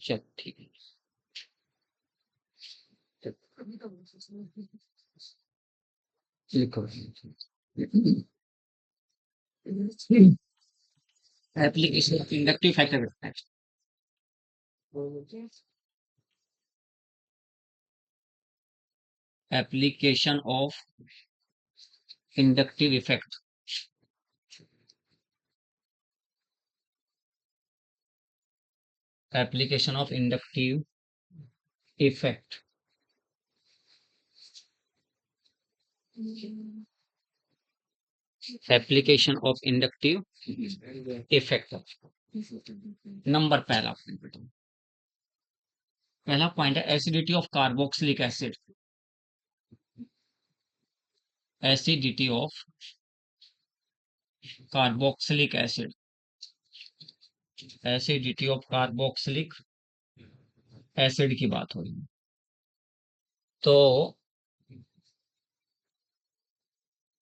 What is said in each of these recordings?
चल ठीक है। लिखो। Application of inductive factor. Application of inductive effect. Application of inductive effect. Application of inductive effect. Number पहला point. पहला पॉइंट है acidity of carboxylic acid. Acidity of carboxylic acid. Acidity of carboxylic acid की बात हो रही है। तो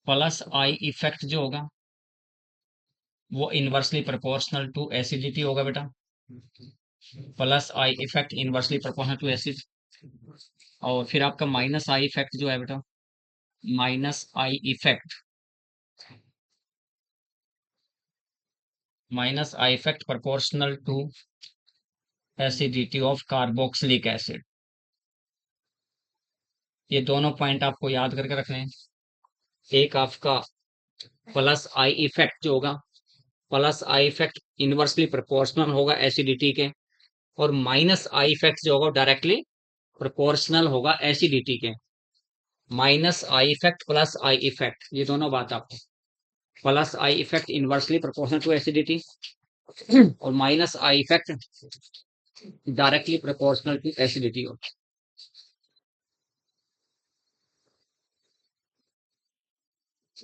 plus I effect जो होगा वो इनवर्सली प्रोपोर्शनल टू एसिडिटी होगा बेटा। Plus I effect inversely proportional to acid. और फिर आपका माइनस आई इफेक्ट जो है बेटा, minus I effect, minus I effect proportional to acidity of carboxylic acid. ये दोनों पॉइंट आपको याद करके रखने हैं। एक आपका प्लस आई इफेक्ट जो होगा, plus I effect inversely proportional होगा एसिडिटी के, और माइनस आई इफेक्ट जो होगा डायरेक्टली प्रोपोर्शनल होगा एसिडिटी के। Minus I effect plus I effect, ये दोनों बात आपको, plus I effect inversely proportional to acidity और minus I effect directly proportional to acidity हो।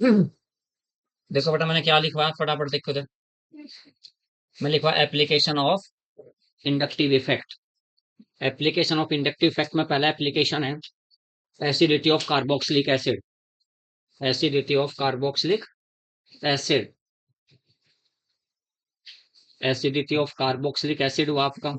देखो बेटा मैंने क्या लिखवा, फटाफट देखो दे। मैं लिखवा application of inductive effect. Application of inductive effect में पहला एप्लीकेशन है acidity of carboxylic acid. Acidity of carboxylic acid. Acidity of carboxylic acid हुआ आपका।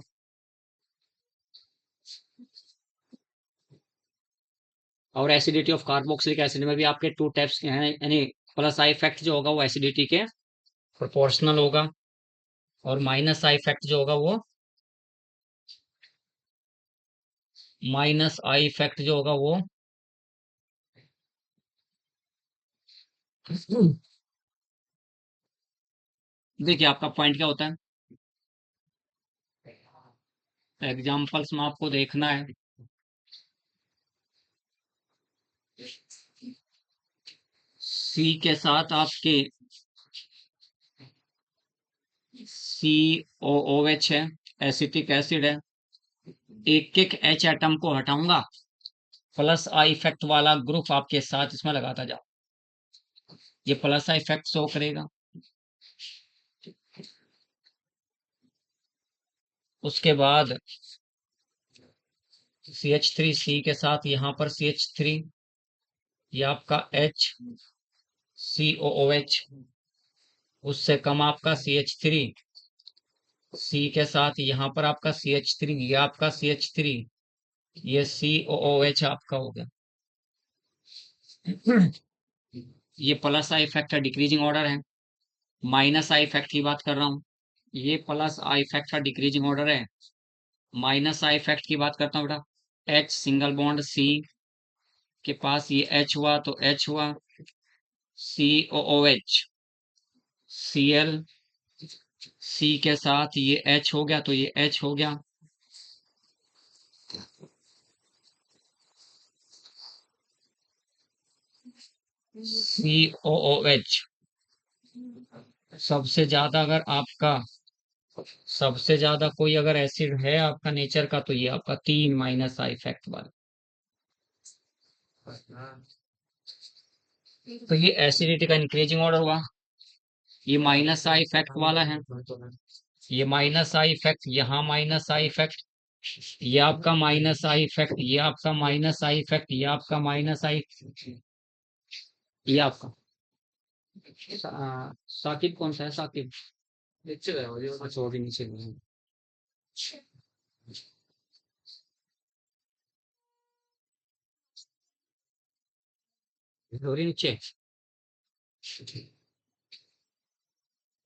और एसिडिटी ऑफ कार्बोक्सिलिक एसिड में भी आपके टू टाइप्स के हैं, यानी प्लस आई इफेक्ट जो होगा वो एसिडिटी के प्रोपोर्शनल होगा, और माइनस आई इफेक्ट जो होगा वो, माइनस आई इफेक्ट जो होगा वो देखिए आपका पॉइंट क्या होता है। एग्जाम्पल्स में आपको देखना है। सी के साथ आपके COOH है, एसिटिक एसिड है। एक एक H एटम को हटाऊंगा, प्लस आई इफेक्ट वाला ग्रुप आपके साथ इसमें लगाता जाओ, ये प्लस आई इफेक्ट शो करेगा। उसके बाद CH3C के साथ यहाँ पर CH3, ये आपका HCOOH, उससे कम आपका CH3, C के साथ यहाँ पर आपका CH3, ये आपका CH3, ये COOH आपका हो गया। ये प्लस आई इफेक्ट है, डिक्रीजिंग ऑर्डर है। माइनस आई इफेक्ट की बात कर रहा हूँ, ये प्लस आई इफेक्ट का डिक्रीजिंग ऑर्डर है। माइनस आई इफेक्ट की बात करता हूँ बेटा, H सिंगल बॉन्ड C के पास ये H हुआ तो H हुआ, COOH, Cl, C के साथ ये H हो गया तो ये H हो गया। COOH। सबसे ज्यादा अगर आपका, सबसे ज्यादा कोई अगर एसिड है आपका नेचर का तो ये आपका 3 माइनस आई इफेक्ट वाला। तो ये एसिडिटी का इंक्रीजिंग ऑर्डर हुआ। ये माइनस आई इफेक्ट वाला है, ये माइनस आई इफेक्ट, यहाँ माइनस आई इफेक्ट, ये आपका माइनस आई इफेक्ट, ये आपका माइनस आई इफेक्ट, ये आपका माइनस आई, ये आपका साकिब कौन सा है, साकिब नीचे है, अच्छा वो भी नीचे है। डोरी नीचे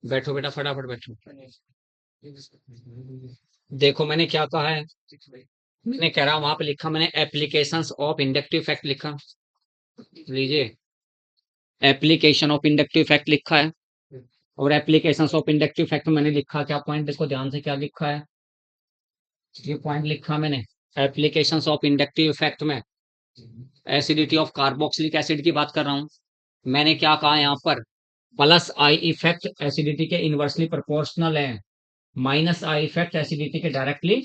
बैठो बेटा, फटाफट बैठो। देखो मैंने क्या कहा है, मैंने कह रहा हूं वहां पे लिखा मैंने एप्लीकेशंस ऑफ इंडक्टिव फैक्ट लिखा, लीजिए एप्लीकेशन ऑफ इंडक्टिव फैक्ट लिखा है। और एप्लीकेशंस ऑफ इंडक्टिव फैक्ट मैंने लिखा क्या पॉइंट, देखो ध्यान से क्या लिखा है, ये पॉइंट लिखा मैंने एप्लीकेशंस ऑफ इंडक्टिव फैक्ट में एसिडिटी ऑफ कार्बोक्सिलिक एसिड की बात कर रहा हूं। मैंने क्या कहा यहाँ पर, प्लस आई इफेक्ट एसिडिटी के इनवर्सली प्रोपोर्शनल है, माइनस आई इफेक्ट एसिडिटी के डायरेक्टली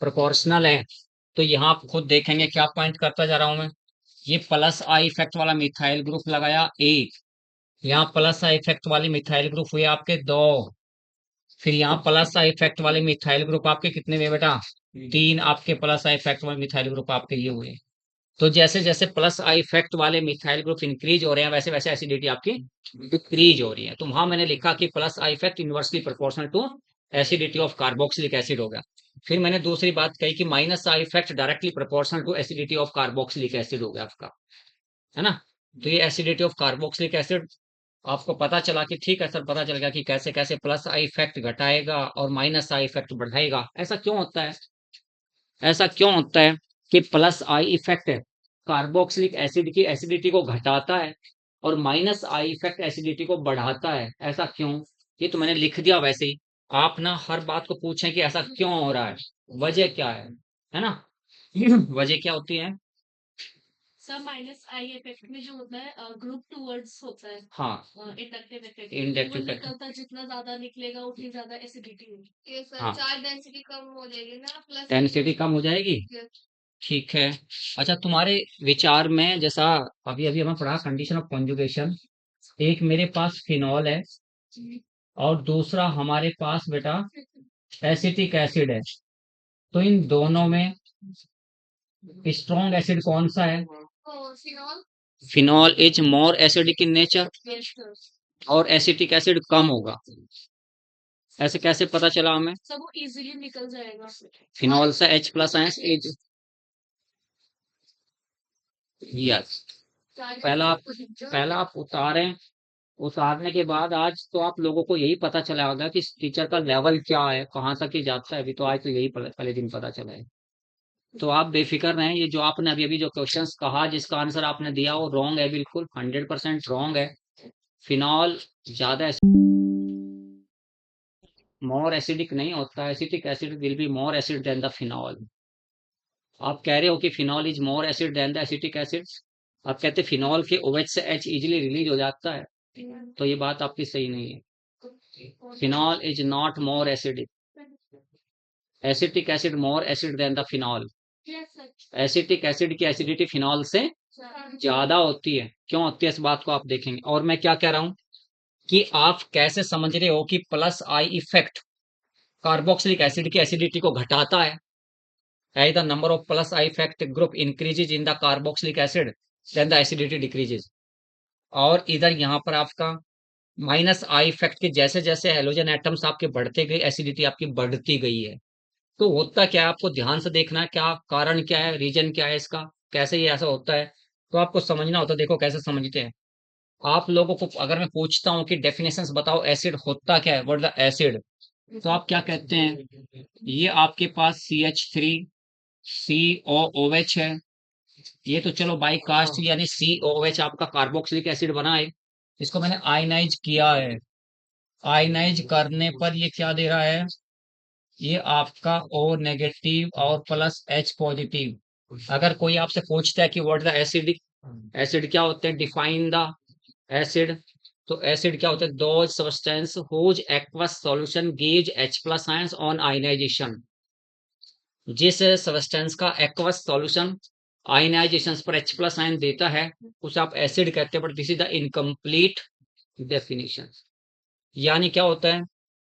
प्रोपोर्शनल है। तो यहाँ आप खुद देखेंगे क्या पॉइंट करता जा रहा हूं मैं, ये प्लस आई इफेक्ट वाला मिथाइल ग्रुप लगाया एक, यहाँ प्लस आई इफेक्ट वाले मिथाइल ग्रुप हुए आपके दो, फिर यहाँ प्लस आई इफेक्ट वाले मिथाइल ग्रुप आपके कितने हुए बेटा, तीन आपके प्लस आई इफेक्ट वाले मिथाइल ग्रुप आपके ये हुए। तो जैसे जैसे प्लस आई इफेक्ट वाले मिथाइल ग्रुप इंक्रीज हो रहे हैं वैसे वैसे एसिडिटी आपकी डिक्रीज हो रही है। तो वहां मैंने लिखा कि plus I effect inversely proportional to acidity of carboxylic acid होगा। फिर मैंने दूसरी बात कही कि minus I effect directly proportional to acidity of carboxylic acid हो गया आपका, है ना। तो ये एसिडिटी ऑफ कार्बोक्सिलिक एसिड आपको पता चला कि ठीक है सर, पता चल गया कि कैसे कैसे प्लस आई इफेक्ट घटाएगा और माइनस आई इफेक्ट बढ़ाएगा। ऐसा क्यों होता है, ऐसा क्यों होता है कि plus I effect carboxylic acid की एसिडिटी को घटाता है और माइनस आई इफेक्ट एसिडिटी को बढ़ाता है, ऐसा क्यों। ये तो मैंने लिख दिया वैसे ही, आप ना हर बात को पूछें कि ऐसा क्यों हो रहा है, वजह क्या है ना। वजह क्या होती है, सर माइनस आई इफेक्ट में जो होता है ग्रुप टूवर्ड्स होता है, हाँ इंडक्टिव इफेक्ट इंडक्टिव वो फैक्टर, निकलता जितना ज्यादा निकलेगा उतनी ज्यादा एसिडिटी होगी। ये सर हाँ चार्ज डेंसिटी कम हो जाएगी ना, प्लस डेंसिटी कम हो जाएगी, ठीक है। अच्छा तुम्हारे विचार में, जैसा अभी अभी हमें पढ़ा कंडीशन ऑफ कॉन्जुगेशन, एक मेरे पास फिनॉल है और दूसरा हमारे पास बेटा एसिटिक एसिड है, तो इन दोनों में स्ट्रॉन्ग एसिड कौन सा है, phenol. Phenol is more acidic in nature yes sir. और एसिटिक एसिड कम होगा। ऐसे कैसे पता चला हमें, सब वो इजीली निकल जाएगा। फिनॉल से H plus ions is, yes पहला आप उतारें, उतारने के बाद आज तो आप लोगों को यही पता चला होगा कि टीचर का लेवल क्या है, कहाँ तक ही जाता है। अभी तो आज तो यही पहले दिन पता चला है। तो आप बेफिक्र रहें, ये जो आपने अभी अभी जो क्वेश्चंस कहा जिसका आंसर आपने दिया वो रॉन्ग है, बिल्कुल 100% रॉन्ग है। फिनॉल ज्यादा मोर एसिडिक नहीं होता, acetic acid will be more acid than the phenol. आप कह रहे हो कि phenol is more acid than the acetic acid, आप कहते फिनॉल के OH से H इजिली रिलीज हो जाता है, तो ये बात आपकी सही नहीं है। Phenol is not more acidic, acetic acid more acid than the phenol. Acetic acid की एसिडिटी फिनॉल से ज्यादा होती है, क्यों होती है इस बात को आप देखेंगे। और मैं क्या कह रहा हूं कि आप कैसे समझ रहे हो कि plus I effect carboxylic acid की एसिडिटी को घटाता है, as the number of plus I effect group increases in the carboxylic acid then the acidity decreases। और इधर यहाँ पर आपका माइनस आई इफेक्ट के जैसे जैसे हेलोजन एटम्स आपके बढ़ते गए एसिडिटी आपकी बढ़ती गई है। तो होता क्या है, आपको ध्यान से देखना है, क्या कारण क्या है, रीजन क्या है इसका, कैसे ये ऐसा होता है। तो आपको समझना होता है, देखो कैसे समझते हैं। आप लोगों को अगर मैं पूछता हूँ कि डेफिनेशंस बताओ एसिड होता क्या है, व्हाट द एसिड, तो आप क्या कहते हैं, ये आपके पास CH3COOH है, ये तो चलो बाई कास्ट यानी COOH आपका कार्बोक्सिलिक एसिड बना है, इसको मैंने आयनाइज किया है, आयनाइज करने पर ये क्या दे रहा है, ये आपका O नेगेटिव और प्लस H पॉजिटिव। अगर कोई आपसे पूछता है कि व्हाट द एसिडिक, एसिड क्या होते हैं, डिफाइन द एसिड, तो एसिड क्या होते हैं, those substance whose aqueous solution gives H plus ions on ionisation. जिस सब्सटेंस का एक्वस सॉल्यूशन आयनाइजेशन पर H प्लस आयन देता है उसे आप एसिड कहते हैं, but this is the incomplete definition. यानी क्या होता है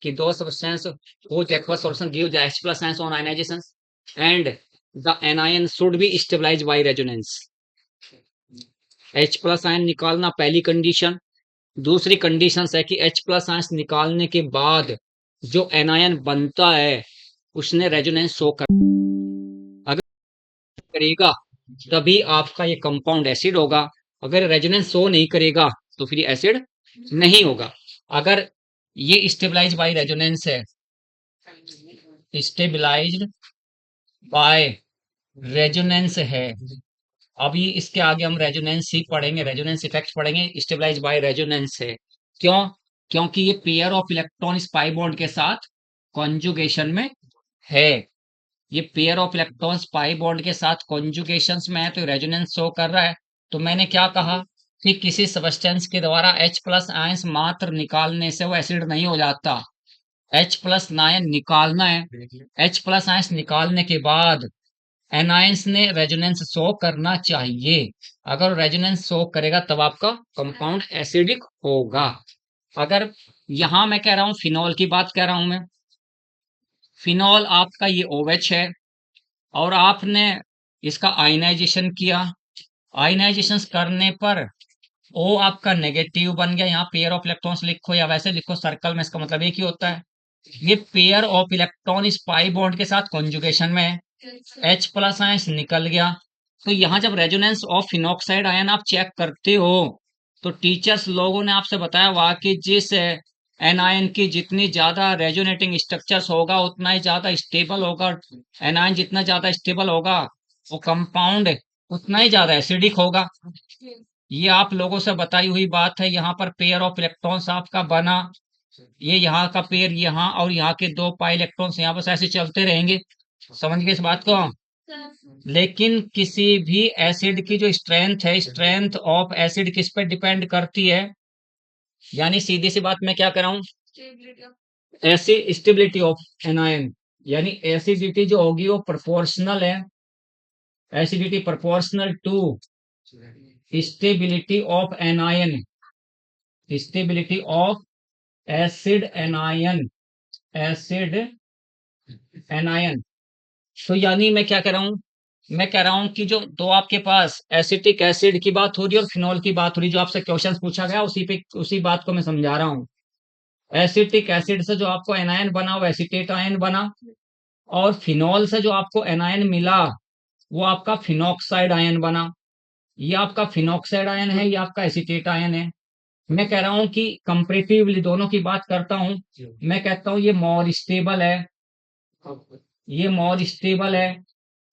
कि दो substance whose aqueous solution gives the H plus ions on ionization and the anion should be stabilized by resonance। H plus ion निकालना पहली कंडीशन, दूसरी कंडीशन है कि H प्लस आयन निकालने के बाद जो एनायन बनता है उसने रेजोनेंस शो कर, अगर करेगा तभी आपका ये कंपाउंड एसिड होगा, अगर रेजोनेंस शो नहीं करेगा तो फिर एसिड नहीं होगा। अगर ये स्टेबलाइज बाय रेजोनेंस है, स्टेबलाइज्ड बाय रेजोनेंस है, अभी इसके आगे हम रेजोनेंस ही पढ़ेंगे, रेजोनेंस इफेक्ट पढ़ेंगे, स्टेबलाइज बाय रेजोनेंस है। क्यों? क्योंकि ये पेयर ऑफ इलेक्ट्रॉन इस पाई बॉन्ड के साथ कॉन्जुगेशन में है। ये pair of electrons pi bond के साथ कॉन्जुगेशन में है तो रेजोनेंस शो कर रहा है। तो मैंने क्या कहा कि किसी सब्सटेंस के द्वारा H प्लस आयंस मात्र निकालने से वो एसिड नहीं हो जाता। H प्लस आयन निकालना है, H प्लस आयंस निकालने के बाद एनायंस ने रेजोनेंस शो करना चाहिए। अगर रेजोनेंस शो करेगा तब आपका कंपाउंड एसिडिक होगा। अगर यहां मैं कह रहा हूं फिनॉल की बात कह रहा हूं मैं, फिनॉल आपका ये OH है और आपने इसका आयनाइजेशन किया, आयनाइजेशन करने पर O आपका नेगेटिव बन गया। यहाँ पेयर ऑफ इलेक्ट्रॉन्स लिखो या वैसे लिखो सर्कल में, इसका मतलब एक ही होता है। ये पेयर ऑफ इलेक्ट्रॉन इस पाई बॉन्ड के साथ कॉन्जुगेशन में है, H प्लस आयंस निकल गया। तो यहाँ जब रेजोनेंस ऑफ फिनॉक्साइड आयन आप चेक करते हो तो टीचर्स लोगों ने आपसे बताया हुआ कि जिस एनायन की जितनी ज्यादा रेजोनेटिंग स्ट्रक्चर्स होगा उतना ही ज्यादा स्टेबल होगा, एनायन जितना ज्यादा स्टेबल होगा वो कंपाउंड उतना ही ज्यादा एसिडिक होगा। ये आप लोगों से बताई हुई बात है। यहाँ पर पेयर ऑफ इलेक्ट्रॉन्स आपका बना, ये यहाँ का पेयर यहाँ और यहाँ के दो पाई इलेक्ट्रॉन्स यहाँ बस ऐसे चलते रहेंगे। समझ गए इस बात को? लेकिन किसी भी एसिड की जो स्ट्रेंथ है, स्ट्रेंथ ऑफ एसिड किस पे डिपेंड करती है? यानी सीधी सी बात मैं क्या कर रहा हूँ, Stability of ऐसी स्टेबिलिटी ऑफ एनायन, यानी एसिडिटी जो होगी वो प्रोपोर्शनल है, acidity proportional to stability of anion, stability of acid anion, acid anion. तो यानी मैं क्या कह रहा हूं, मैं कह रहा हूं कि जो दो आपके पास एसिटिक एसिड की बात हो रही है और फिनॉल की बात हो रही है, जो आपसे क्वेश्चन पूछा गया उसी बात को मैं समझा रहा हूं। एसिटिक एसिड से जो आपको एनायन बना वो एसिटेट आयन बना, और फिनॉल से जो आपको एनायन मिला वो आपका फिनॉक्साइड आयन बना। ये आपका फिनॉक्साइड आयन है, ये आपका एसिटेट आयन है। मैं कह रहा हूं कि कंपेरेटिवली दोनों की बात करता हूं, मैं कहता हूं ये मोर स्टेबल है, ये मोर स्टेबल है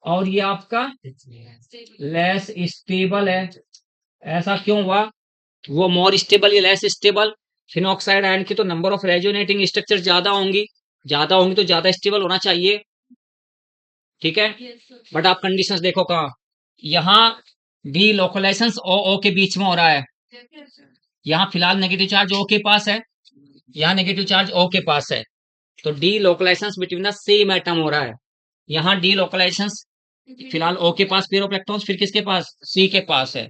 और ये आपका लेस स्टेबल है। ऐसा क्यों हुआ? वो मोर स्टेबल या लेस स्टेबल, फिनॉक्साइड आयन की तो नंबर ऑफ रेजोनेटिंग स्ट्रक्चर ज्यादा होंगी, ज्यादा होंगी तो ज्यादा स्टेबल होना चाहिए, ठीक है। बट आप कंडीशंस देखो कहाँ, यहाँ डी लोकलाइजेशन ओ ओ के बीच में हो रहा है। यहाँ फिलहाल नेगेटिव चार्ज ओ के पास है, यहाँ नेगेटिव चार्ज ओ के पास है, तो delocalisation between the same atom हो रहा है। यहाँ डी लोकलाइजेशन फिलहाल ओ के पास पेयर ऑफ इलेक्ट्रॉन्स, फिर किसके पास, सी के पास है।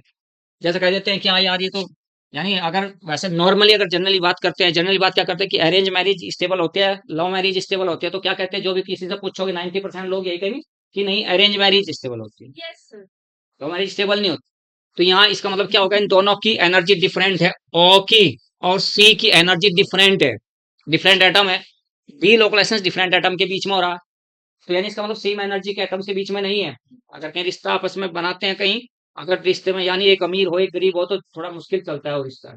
जैसे कह देते हैं कि हाँ यार ये तो, यानी अगर वैसे नॉर्मली अगर जनरली बात करते हैं, जनरली बात क्या करते हैं कि अरेंज मैरिज स्टेबल होती है, लव मैरिज स्टेबल होती है, तो क्या कहते हैं, जो भी किसी से पूछोगे 90% लोग यही कहेंगे कि नहीं अरेंज मैरिज स्टेबल होती है, लव मैरिज स्टेबल नहीं होती। तो यहाँ इसका मतलब क्या होगा, इन दोनों की एनर्जी डिफरेंट है, ओ की और सी की एनर्जी डिफरेंट है, डिफरेंट एटम है, डी लोकलाइजेशन डिफरेंट एटम के बीच में हो रहा है। तो यानी इसका मतलब सेम एनर्जी के एटम के बीच में नहीं है। अगर कहीं रिश्ता आपस में बनाते हैं कहीं, अगर रिश्ते में यानी एक अमीर हो एक गरीब हो तो थोड़ा मुश्किल चलता है वो रिश्ता,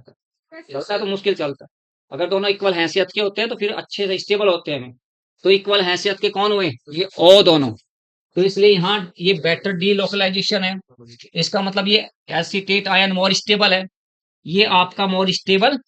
चलता है तो मुश्किल चलता है। अगर दोनों इक्वल हैसियत के होते हैं तो फिर अच्छे से स्टेबल होते हैं। तो इक्वल हैसियत के कौन हुए, ये ओ दोनों। तो इसलिए यहाँ ये बेटर डी लोकलाइजेशन है। इसका मतलब ये एसीटेट आयन मोर स्टेबल है, ये आपका मोर स्टेबल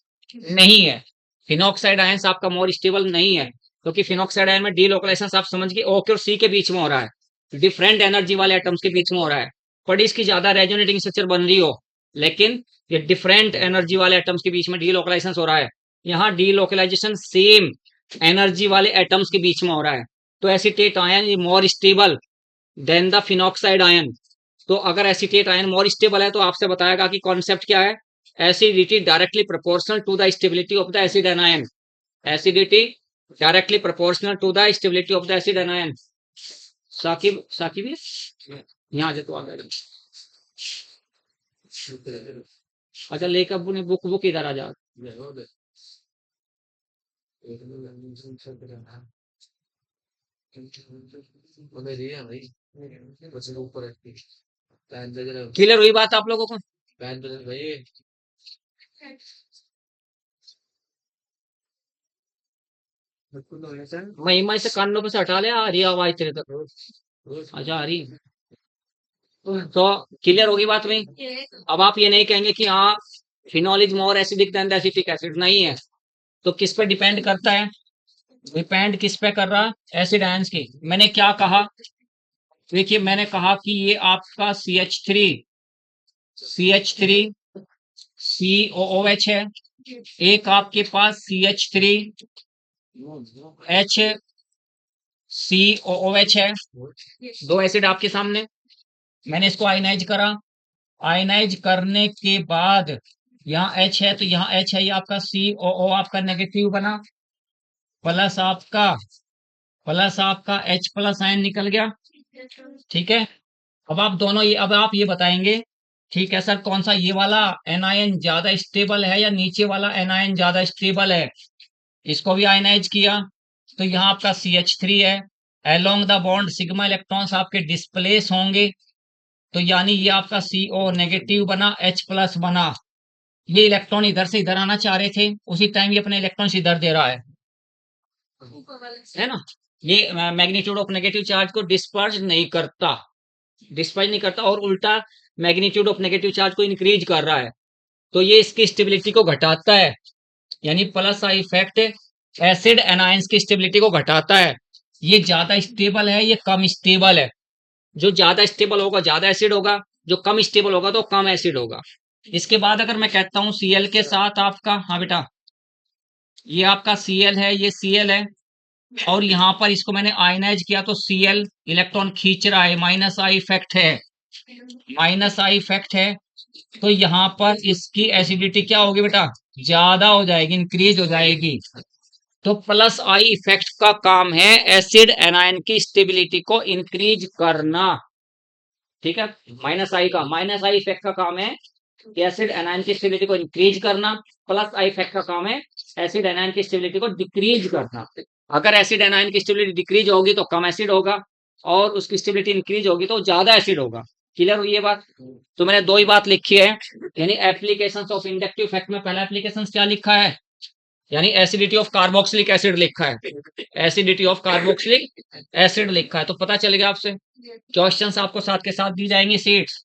नहीं है। फिनॉक्साइड आयन आपका मोर स्टेबल नहीं है, क्योंकि फिनॉक्साइड आयन में डी लोकलाइजेशन आप समझ गए, ओ के और सी के बीच में हो रहा है, डिफरेंट एनर्जी वाले एटम्स के बीच में हो रहा है। पर इसकी ज्यादा रेजोनेटिंग स्ट्रक्चर बन रही हो, लेकिन ये डिफरेंट एनर्जी वाले एटम्स के बीच में डी लोकलाइजेशन हो रहा है। यहाँ डी लोकलाइजेशन सेम एनर्जी वाले एटम्स के बीच में हो रहा है। तो acetate ion more stable then the phenoxide ion. तो अगर एसीटेट आयन मोर स्टेबल है तो आपसे बताएगा कि कॉन्सेप्ट क्या है, acidity directly proportional to the stability of the acid anion, acidity directly proportional to the stability of the acid anion. Saqib Saqib यहाँ आ जा, तो आ गया। अच्छा लेकर अपने बुक बुक इधर आ जा। क्लियर हुई बात आप लोगों को? महिमा से कानों पे से हटा ले, आ रही है आवाज तेरे तक? अच्छा आ रही है। तो क्लियर होगी बात में? Yes. अब आप ये नहीं कहेंगे कि हाँ phenol is more acidic then the acetic acid, नहीं है। तो किस पे डिपेंड करता है? डिपेंड किस पे कर रहा है? एसिड आयंस की। मैंने क्या कहा? देखिए मैंने कहा कि ये आपका CH3 COOH है, एक आपके पास CH3HCOOH है, दो एसिड आपके सामने। मैंने इसको आयनाइज करा, आयनाइज करने के बाद यहाँ H है तो यहाँ H है, ये आपका COO आपका नेगेटिव बना, प्लस आपका H प्लस आयन निकल गया। ठीक है, अब आप दोनों ये, अब आप ये बताएंगे ठीक है सर कौन सा ये वाला एनायन ज्यादा स्टेबल है या नीचे वाला एनायन ज्यादा स्टेबल है? इसको भी आयनाइज किया तो यहाँ आपका CH3 है, along the bond sigma electrons आपके डिस्प्लेस होंगे, तो यानी ये आपका CO नेगेटिव बना, H प्लस बना। ये इलेक्ट्रॉन इधर से इधर आना चाह रहे थे, उसी टाइम ये अपने इलेक्ट्रॉन्स इधर दे रहा है ना। ये मैग्नीट्यूड ऑफ नेगेटिव चार्ज को डिस्पर्स नहीं करता, और उल्टा मैग्नीट्यूड ऑफ नेगेटिव चार्ज को इंक्रीज कर रहा है, तो ये इसकी स्टेबिलिटी को घटाता है, यानी plus I effect acid anions की स्टेबिलिटी को घटाता है। ये ज्यादा स्टेबल है, ये कम स्टेबल है। जो ज्यादा स्टेबल होगा ज्यादा एसिड होगा, जो कम स्टेबल होगा तो कम एसिड होगा। इसके बाद अगर मैं कहता हूं Cl के साथ आपका, हाँ बेटा ये आपका Cl है, ये Cl है, और यहाँ पर इसको मैंने आयनाइज किया तो Cl इलेक्ट्रॉन खींच रहा है, माइनस आई इफेक्ट है, तो यहाँ पर इसकी एसिडिटी क्या होगी बेटा? ज्यादा हो जाएगी, इंक्रीज हो जाएगी। तो प्लस आई इफेक्ट का काम है एसिड एनायन की स्टेबिलिटी को इंक्रीज करना। ठीक है, माइनस आई इफेक्ट का काम है एसिड एनायन की स्टेबिलिटी को इंक्रीज करना, प्लस आई इफेक्ट का काम है एसिड एनायन की स्टेबिलिटी को डिक्रीज करना। अगर एसिड एनायन की स्टेबिलिटी डिक्रीज होगी तो कम एसिड होगा, और उसकी स्टेबिलिटी इंक्रीज होगी तो ज्यादा एसिड होगा। क्लियर हुई ये बात? तो मैंने दो ही बात लिखी है, यानी एप्लीकेशंस ऑफ इंडक्टिव इफेक्ट में पहला एप्लीकेशन क्या लिखा है, यानी एसिडिटी ऑफ कार्बोक्सिलिक एसिड लिखा है, एसिडिटी ऑफ कार्बोक्सिलिक एसिड लिखा है। तो पता चल गया आपसे। क्वेश्चंस आपको साथ के साथ दी जाएंगी सीट्स,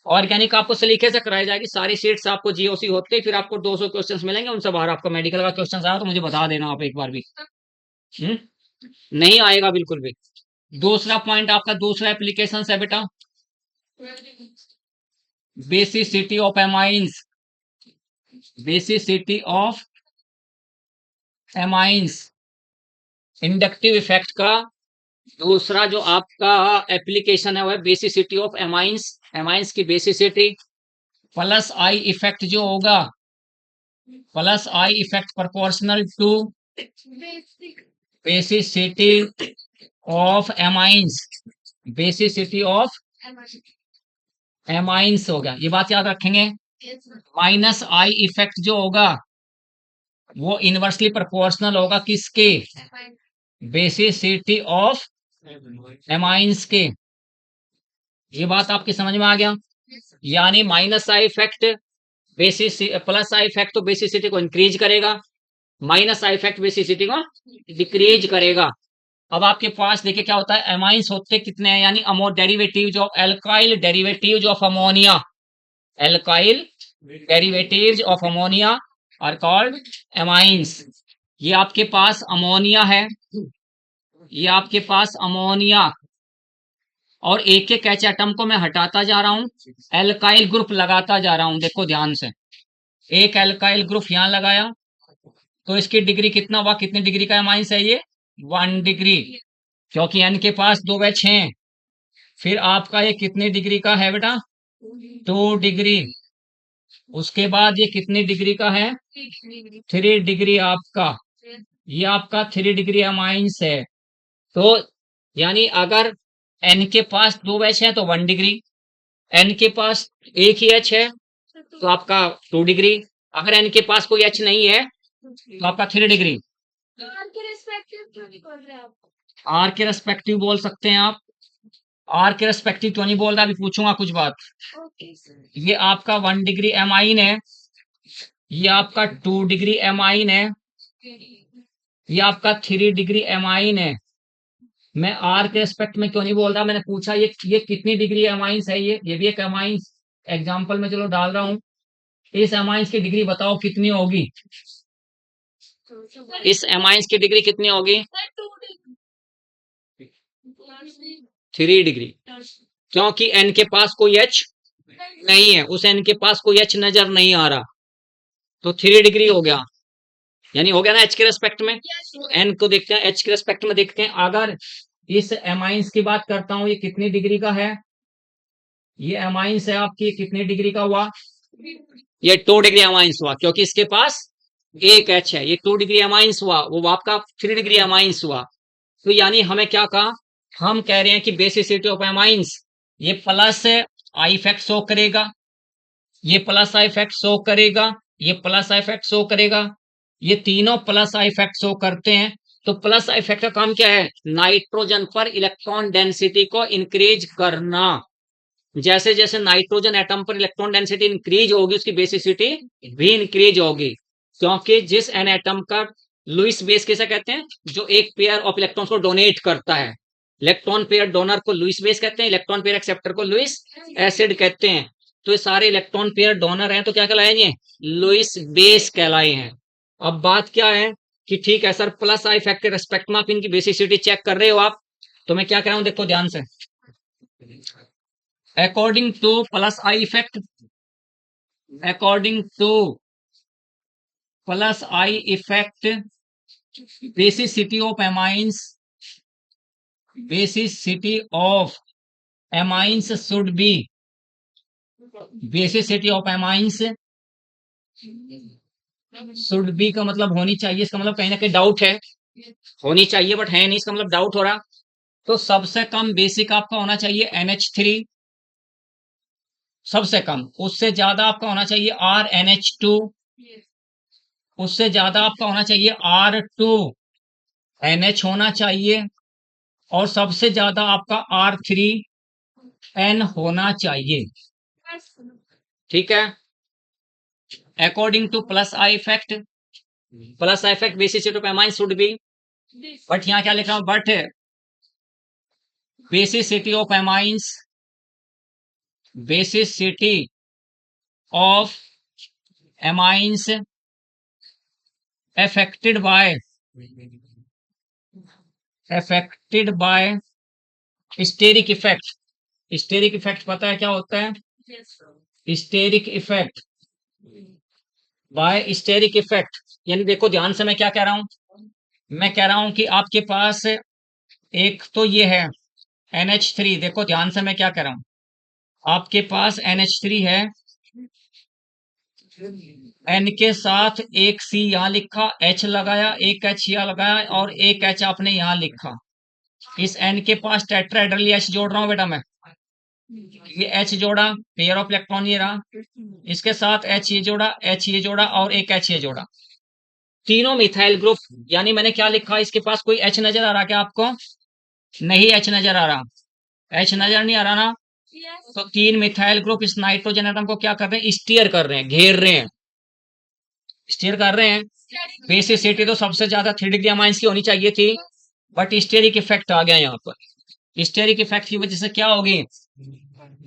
ऑर्गेनिक आपको सलीके से कराई जाएगी, सारी सीट्स आपको जीओसी होते ही फिर आपको 200 क्वेश्चंस मिलेंगे, उनसे बाहर आपका मेडिकल का क्वेश्चन आया तो मुझे बता देना आप एक बार भी। नहीं आएगा बिल्कुल भी। दूसरा पॉइंट आपका, दूसरा एप्लीकेशन है बेटा basicity of amines, basicity of amines inductive effect का दूसरा जो आपका एप्लीकेशन है वो है बेसिसिटी ऑफ एमाइंस, एमाइंस की बेसिसिटी। प्लस आई इफेक्ट जो होगा, plus I effect proportional to basicity of amines, basicity of amines होगा, ये बात याद रखेंगे। माइनस आई इफेक्ट जो होगा वो इनवर्सली प्रोपोर्शनल होगा किसके? बेसिसिटी ऑफ एमाइंस के। ये बात आपकी समझ में आ गया? यानी minus I effect plus I effect तो बेसिसिटी को इंक्रीज करेगा, माइनस आई इफेक्ट बेसिसिटी को डिक्रीज करेगा। अब आपके पास देखिए क्या होता है, एमाइंस होते कितने हैं, यानी अमो derivatives of alkyl derivatives of ammonia, alkyl derivatives of ammonia are called amines. ये आपके पास अमोनिया है, ये आपके पास अमोनिया, और एक एक एच एटम को मैं हटाता जा रहा हूं, एल्काइल ग्रुप लगाता जा रहा हूं। देखो ध्यान से, एक एल्काइल ग्रुप यहां लगाया तो इसकी डिग्री कितना हुआ, कितनी डिग्री का एमाइंस है ये? 1 डिग्री, क्योंकि एन के पास 2 H हैं। फिर आपका ये कितनी डिग्री का है बेटा? 2 डिग्री। उसके बाद ये कितनी डिग्री का है? 3 डिग्री आपका, ये आपका 3 डिग्री एमाइंस है। तो यानी अगर एन के पास 2 H है तो 1 डिग्री, एन के पास एक ही H है तो आपका 2 डिग्री, अगर एन के पास कोई H नहीं है तो आपका 3 डिग्री। आर के रेस्पेक्टिव क्यों नहीं कर रहे आप? आर के रेस्पेक्टिव बोल सकते हैं आप, आर के रेस्पेक्टिव क्यों नहीं बोल रहा, अभी पूछूंगा कुछ बात। Okay, sir. ये आपका 1 डिग्री एमाइन है, ये आपका 2 डिग्री एमाइन है, ये आपका 3 डिग्री एमाइन है। मैं आर के रेस्पेक्ट में क्यों नहीं बोल रहा, मैंने पूछा ये कितनी डिग्री एमाइंस है, ये भी एक एमाइंस एग्जांपल में चलो डाल रहा हूं। इस एमाइंस की डिग्री बताओ कितनी होगी, इस एमाइंस की डिग्री कितनी होगी, 3 डिग्री, क्योंकि एन के पास कोई एच नहीं है, उस एन के पास कोई एच नजर नहीं आ रहा, तो 3 डिग्री हो गया, यानी हो गया ना एच के रेस्पेक्ट में। एन को देखते हैं, एच के रेस्पेक्ट में देखते हैं। अगर इस एमाइंस की बात करता हूं, ये कितनी डिग्री का है, ये एमाइंस है आपकी, कितनी डिग्री का हुआ, ये 2 डिग्री एमाइंस हुआ, क्योंकि इसके पास एक एच है, ये 2 डिग्री एमाइंस हुआ, वो आपका 3 डिग्री एमाइंस हुआ। तो यानी हमें क्या कहा, हम कह रहे हैं कि बेसिसिटी ऑफ एमाइंस, ये प्लस आई इफेक्ट शो करेगा, ये प्लस आई इफेक्ट शो करेगा, ये प्लस आई इफेक्ट शो करेगा, ये तीनों प्लस आई इफेक्ट शो करते हैं। तो प्लस आई इफेक्ट का काम क्या है, नाइट्रोजन पर इलेक्ट्रॉन डेंसिटी को इंक्रीज करना। जैसे जैसे नाइट्रोजन एटम पर इलेक्ट्रॉन डेंसिटी इंक्रीज होगी, उसकी बेसिसिटी भी इंक्रीज होगी, क्योंकि जिस एन एटम का लुईस बेस किसे कहते हैं, जो एक पेयर ऑफ इलेक्ट्रॉन्स को डोनेट करता है, इलेक्ट्रॉन पेयर डोनर को लुईस बेस कहते हैं, इलेक्ट्रॉन पेयर एक्सेप्टर को लुईस एसिड कहते हैं। तो ये सारे इलेक्ट्रॉन पेयर डोनर हैं, तो क्या कहलाएंगे, लुईस बेस कहलाए हैं। अब बात क्या है कि ठीक है सर, प्लस आई इफेक्ट के रेस्पेक्ट में आप इनकी बेसिसिटी चेक कर रहे हो आप, तो मैं क्या कह रहा हूं, देखो ध्यान से। According to plus I effect, according to plus I effect, basicity of amines, basicity of amines should be, basicity of amines should be का मतलब होनी चाहिए, इसका मतलब कहीं ना कहीं डाउट है, होनी चाहिए बट है नहीं, इसका मतलब डाउट हो रहा। तो सबसे कम बेसिक आपका होना चाहिए NH3, सबसे कम, उससे ज्यादा आपका होना चाहिए RNH2, उससे ज्यादा आपका होना चाहिए R2NH होना चाहिए, और सबसे ज्यादा आपका R3N होना चाहिए। ठीक है, according to plus I effect, plus I effect basicity of amine should be, but यहां क्या लिख रहा हूं, but basicity of amines, basicity of amines affected by steric effect. Steric effect पता है क्या होता है, steric effect, by steric effect, यानी देखो ध्यान से मैं क्या कह रहा हूं, मैं कह रहा हूं कि आपके पास एक तो ये है NH3, देखो ध्यान से मैं क्या कह रहा हूं, आपके पास NH3 है, N के साथ एक C यहां लिखा, H लगाया, एक H यहां लगाया, और एक H आपने यहां लिखा। इस N के पास टेट्राहेड्रली H जोड़ रहा हूं बेटा मैं, ये H जोड़ा, पेयर ऑफ इलेक्ट्रॉन ये रहा, इसके साथ H ये जोड़ा, H ये जोड़ा, और एक H ये जोड़ा, तीनों मिथाइल ग्रुप। यानी मैंने क्या लिखा, इसके पास कोई H नजर आ रहा क्या आपको, नहीं H नजर आ रहा, H नजर नहीं आ रहा ना, तो 3 मिथाइल ग्रुप इस नाइट्रोजन एटम को क्या कर रहे हैं, स्टीयर कर रहे हैं, घेर रहे हैं, स्टीयर कर रहे हैं। बेसिसिटी तो सबसे ज्यादा 3 डिग्री अमाइंस की होनी चाहिए थी, बट स्टेरिक इफेक्ट आ गया यहाँ पर। स्टेरिक इफेक्ट की वजह से क्या होगी,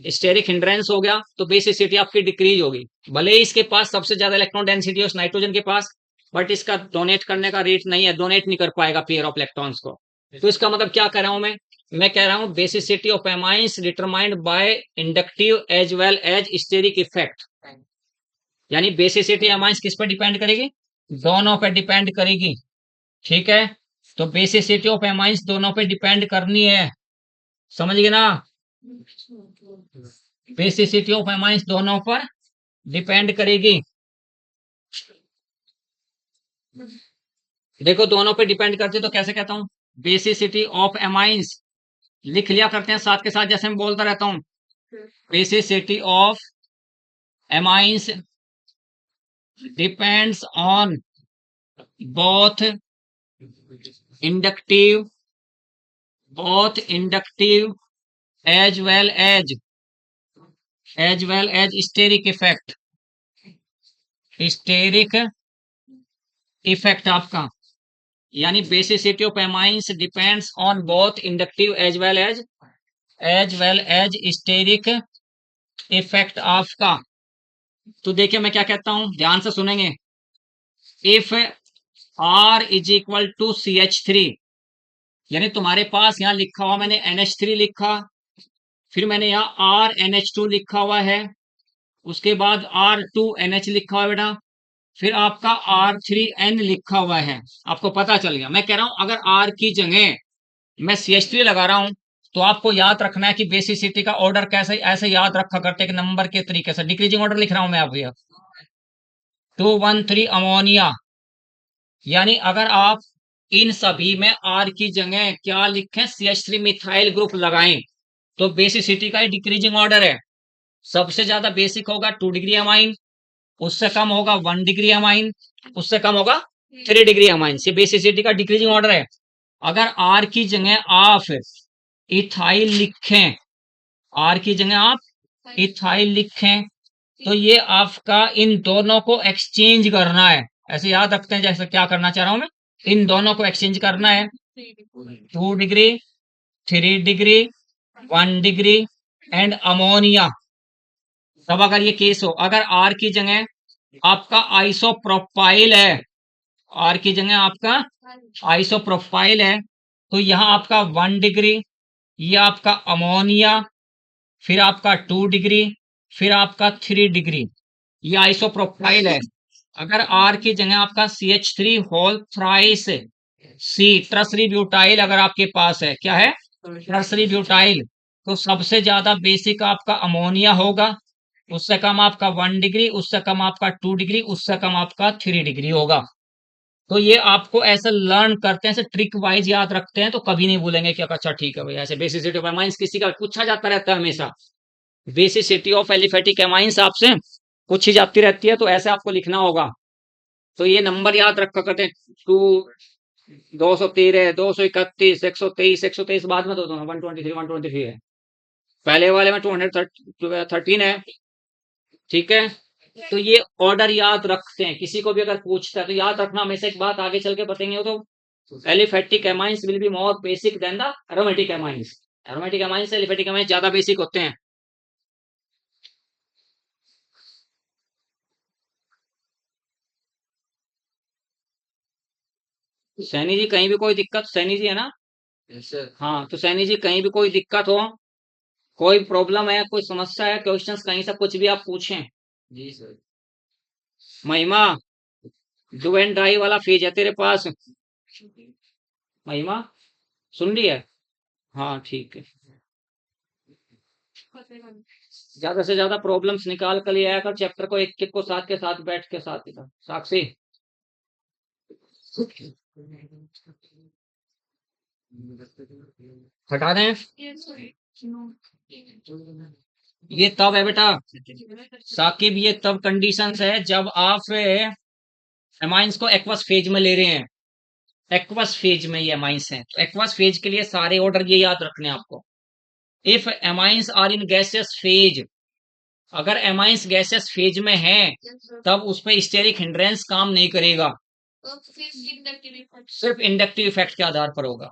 स्टेरिक हिंड्रेंस हो गया, तो बेसिसिटी आपकी डिक्रीज होगी। भले ही इसके पास सबसे ज्यादा इलेक्ट्रॉन डेंसिटी है उस नाइट्रोजन के पास, बट इसका डोनेट करने का रेट नहीं है, डोनेट नहीं कर पाएगा पेयर ऑफ इलेक्ट्रॉन्स को। तो इसका मतलब क्या कर रहा हूं मैं कह रहा हूं basicity of amines determined by inductive as well as steric effect, यानी बेसिसिटी एमाइंस किस पर डिपेंड करेगी, दोनों पे डिपेंड करेगी। ठीक है, तो बेसिसिटी ऑफ एमाइंस दोनों पे डिपेंड करनी है, समझ गए ना, बेसिसिटी ऑफ एमाइंस दोनों पर डिपेंड करेगी। देखो दोनों पे डिपेंड करती है, तो कैसे कहता हूं, बेसिसिटी ऑफ एमाइंस लिख लिया करते हैं साथ के साथ, जैसे मैं बोलता रहता हूं, basicity of amines depends on both inductive as well as steric effect, steric effect आपका, यानी basicity of amines depends on both inductive as well as steric effect आपका। तो देखिए मैं क्या कहता हूं, ध्यान से सुनेंगे। If R is equal to CH3, यानी तुम्हारे पास यहां लिखा हुआ, मैंने NH3 लिखा, फिर मैंने यहाँ RNH2 लिखा हुआ है, उसके बाद R2NH लिखा हुआ है बेटा, फिर आपका R3N लिखा हुआ है। आपको पता चल गया। मैं कह रहा हूं अगर R की जगह मैं CH3 लगा रहा हूं तो आपको याद रखना है कि बेसिसिटी का ऑर्डर कैसे, ऐसे याद रखा करते हैं नंबर के तरीके से। डिक्रीजिंग ऑर्डर लिख रहा हूं मैं आप 213 अमोनिया, यानी अगर आप इन सभी में R की जगह क्या लिखें, CH3 मिथाइल ग्रुप लगाएं तो बेसिसिटी का डिक्रीजिंग ऑर्डर है। सबसे ज्यादा बेसिक होगा 2 डिग्री अमाइन, उससे कम होगा 1 डिग्री अमाइन, उससे कम होगा 3 डिग्री अमाइन। से बेसिसिटी का डिक्रीजिंग ऑर्डर है। अगर R की जगह आप इथाइल लिखें, R की जगह आप इथाइल लिखें, तो ये आपका इन दोनों को एक्सचेंज करना है। ऐसे याद रखते हैं जैसे क्या करना चाह रहा हूं मैं, इन दोनों को एक्सचेंज करना है। 2 degree, 3 degree, 1 degree and ammonia. तब अगर ये केस हो, अगर R की जगह आपका आइसोप्रोपाइल है, R की जगह आपका आइसोप्रोपाइल है, तो यहां आपका 1 डिग्री, ये आपका अमोनिया, फिर आपका 2 डिग्री, फिर आपका 3 डिग्री, ये आइसोप्रोपाइल है। अगर R की जगह आपका CH3 whole thrice C tertiary butyl अगर आपके पास है, क्या है, ट्रसरी ब्यूटाइल, तो सबसे ज्यादा बेसिक आपका अमोनिया होगा, उससे कम आपका 1 डिग्री, उससे कम आपका 2 डिग्री, उससे कम आपका 3 डिग्री होगा। तो ये आपको ऐसे लर्न करते हैं, ऐसे ट्रिक वाइज याद रखते हैं, तो कभी नहीं भूलेंगे कि अच्छा ठीक है भाई, ऐसे बेसिसिटी ऑफ एमाइंस किसी का पूछा जाता रहता है हमेशा। बेसिसिटी ऑफ एलिफेटिक एमाइंस आपसे पूछी जाती रहती है, तो ऐसे आपको लिखना होगा। तो ये नंबर याद रखा करते हैं, 213, 231, 123 बाद में तो 123 है, पहले वाले में 213 है, ठीक है। तो ये ऑर्डर याद रखते हैं, किसी को भी अगर पूछता है तो याद रखना हमेशा। एक बात आगे चल के बताएंगे, तो aliphatic amines will be more basic than the aromatic amines. Aromatic amines से एलिफेटिक एमाइंस ज्यादा बेसिक होते हैं। सैनी जी कहीं भी कोई दिक्कत, सैनी जी है ना? हाँ, तो सैनी जी कहीं भी कोई दिक्कत हो, कोई प्रॉब्लम है, कोई समस्या है, क्वेश्चंस कहीं से कुछ भी आप पूछें। जी सर। महिमा, डू एंड डाई वाला फेज है तेरे पास? महिमा सुन रही है? हाँ ठीक है। ज्यादा से ज्यादा प्रॉब्लम्स निकाल कर ले आया कर, चैप्टर को एक एक को साथ के साथ बैठ के साथ ही था। साक्षी हटा दें। ये तब है बेटा साकिब, ये तब कंडीशंस है जब आप एमाइंस को एक्वस फेज में ले रहे हैं। एक्वस फेज में ये एमाइंस हैं, तो एक्वस फेज के लिए सारे ऑर्डर ये याद रखने हैं आपको। If amines are in gaseous phase, अगर एमाइंस गैसियस फेज में है तब उस पर स्टेरिक हिंड्रेंस काम नहीं करेगा, सिर्फ इंडक्टिव इफेक्ट के आधार पर होगा।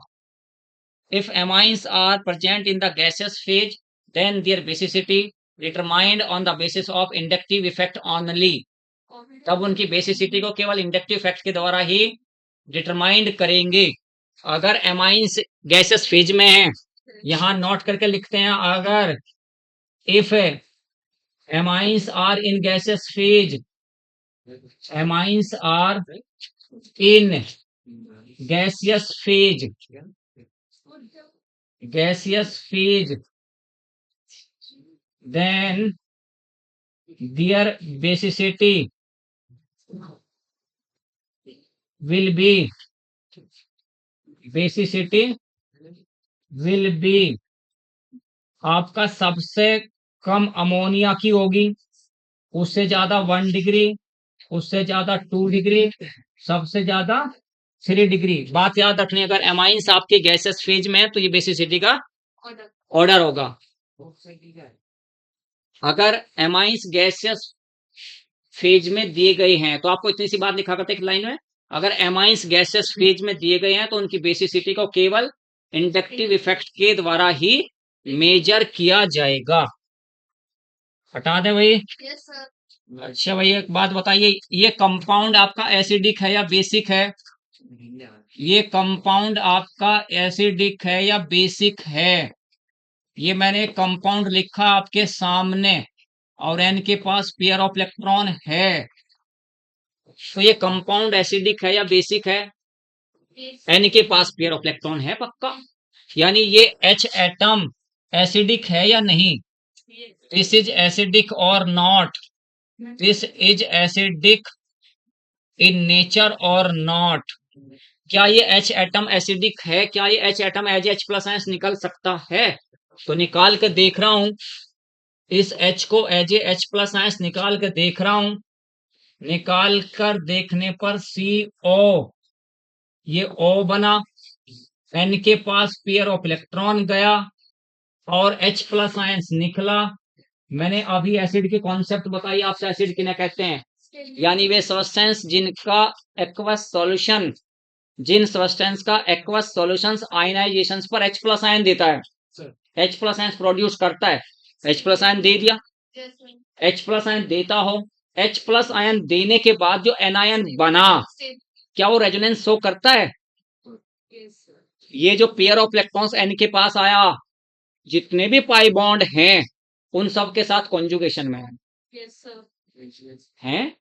If amines are present in the gaseous phase then their basicity determined on the basis of inductive effect only, तब उनकी बेसिसिटी को केवल इंडक्टिव इफेक्ट के द्वारा ही डिटरमाइंड करेंगे। अगर एमाइंस गैसेस फेज में है, यहां नोट करके लिखते हैं, अगर if amines are in gases phase, amines are in gaseous phase, then their basicity will be आपका सबसे कम अमोनिया की होगी, उससे ज्यादा 1 डिग्री, उससे ज्यादा 2 डिग्री, सबसे ज्यादा 3 डिग्री। बात याद रखनी, अगर एमाइंस आपके गैसेस फेज में है तो ये बेसिसिटी का ऑर्डर होगा। अगर एमाइंस गैसियस फेज में दिए गए हैं तो आपको इतनी सी बात लिखा करते एक लाइन में, अगर एमाइंस गैसियस फेज में दिए गए हैं तो उनकी बेसिसिटी को केवल इंडक्टिव इफेक्ट के द्वारा ही मेजर किया जाएगा। हटा दे भाई। Yes, sir. अच्छा भाई एक बात बताइए, ये कंपाउंड आपका एसिडिक है या बेसिक है? ये कंपाउंड आपका एसिडिक है या बेसिक है? ये मैंने कंपाउंड लिखा आपके सामने और n के पास पेयर ऑफ इलेक्ट्रॉन है, तो ये कंपाउंड एसिडिक है या बेसिक है? Yes. n के पास पेयर ऑफ इलेक्ट्रॉन है पक्का, यानी ये H एटम एसिडिक है या नहीं? This is acidic or not? This is acidic in nature or not? क्या ये H एटम एसिडिक है? क्या ये H atom as H plus ions निकल सकता है? तो निकाल कर देख रहा हूं, इस H को एज H प्लस आयंस निकाल कर देख रहा हूं। निकाल कर देखने पर CO, ये O बना, N के पास पेयर ऑफ इलेक्ट्रॉन गया और H प्लस आयंस निकला। मैंने अभी एसिड की कॉन्सेप्ट बताई आपसे, एसिड किन्हें कहते हैं, यानी वे सब्सटेंस जिनका एक्वस सॉल्यूशन, जिन सब्सटेंस का एक्वस सॉल्यूशंस आयनाइजेशंस पर H प्लस आयन देता है, H प्लस आयन प्रोड्यूस करता है। H प्लस आयन दे दिया, Yes, sir. H plus ion देता हो, H प्लस आयन देने के बाद जो एनायन बना, Stable. क्या वो रेजोनेंस शो करता है? Yes, sir. ये जो पेयर ऑफ इलेक्ट्रॉन्स N के पास आया, जितने भी पाई बॉन्ड हैं उन सब के साथ कॉन्जुगेशन में है, Yes, sir. हैं?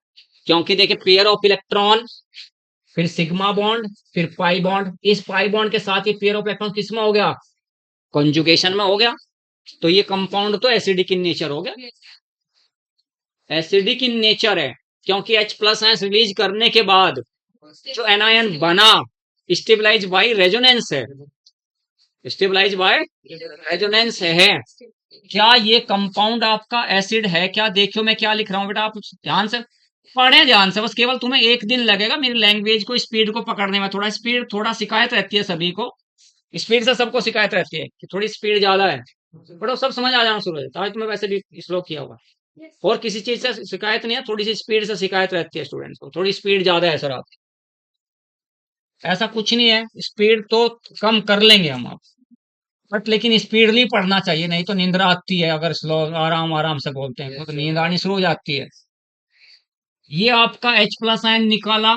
क्योंकि देखिए पेयर ऑफ इलेक्ट्रॉन, फिर सिग्मा बॉन्ड, फिर पाई बॉन्ड, इस पाई बॉन्ड के साथ ये पेयर ऑफ इलेक्ट्रॉन किस में हो गया? कॉन्जुगेशन में हो गया। तो ये कंपाउंड तो एसिडिक इन नेचर हो गया, एसिडिक इन नेचर है, क्योंकि H प्लस आयंस रिलीज करने के बाद जो एनायन बना स्टेबलाइज बाय रेजोनेंस है, स्टेबलाइज बाय रेजोनेंस है। क्या ये कंपाउंड आपका एसिड है? क्या देखियो मैं क्या लिख रहा हूँ बेटा, आप ध्यान से पढ़े, ध्यान से, बस केवल तुम्हें एक दिन लगेगा मेरी लैंग्वेज को, स्पीड को पकड़ने में। थोड़ा स्पीड, थोड़ा शिकायत रहती है सभी को, स्पीड से सबको शिकायत रहती है कि थोड़ी स्पीड ज्यादा है, बट वो सब समझ आ जाना शुरू हो जाता है। आज तुम्हें वैसे भी स्लो किया होगा, और किसी चीज से शिकायत नहीं है, थोड़ी सी स्पीड से शिकायत रहती है स्टूडेंट्स को, थोड़ी स्पीड ज्यादा है सर आप, ऐसा कुछ नहीं है, स्पीड तो कम कर लेंगे हम आप, बट लेकिन स्पीडली पढ़ना चाहिए, नहीं तो नींद आती है। अगर स्लो आराम आराम से बोलते हैं तो नींद आनी शुरू हो जाती है। ये आपका H प्लस आयन निकाला,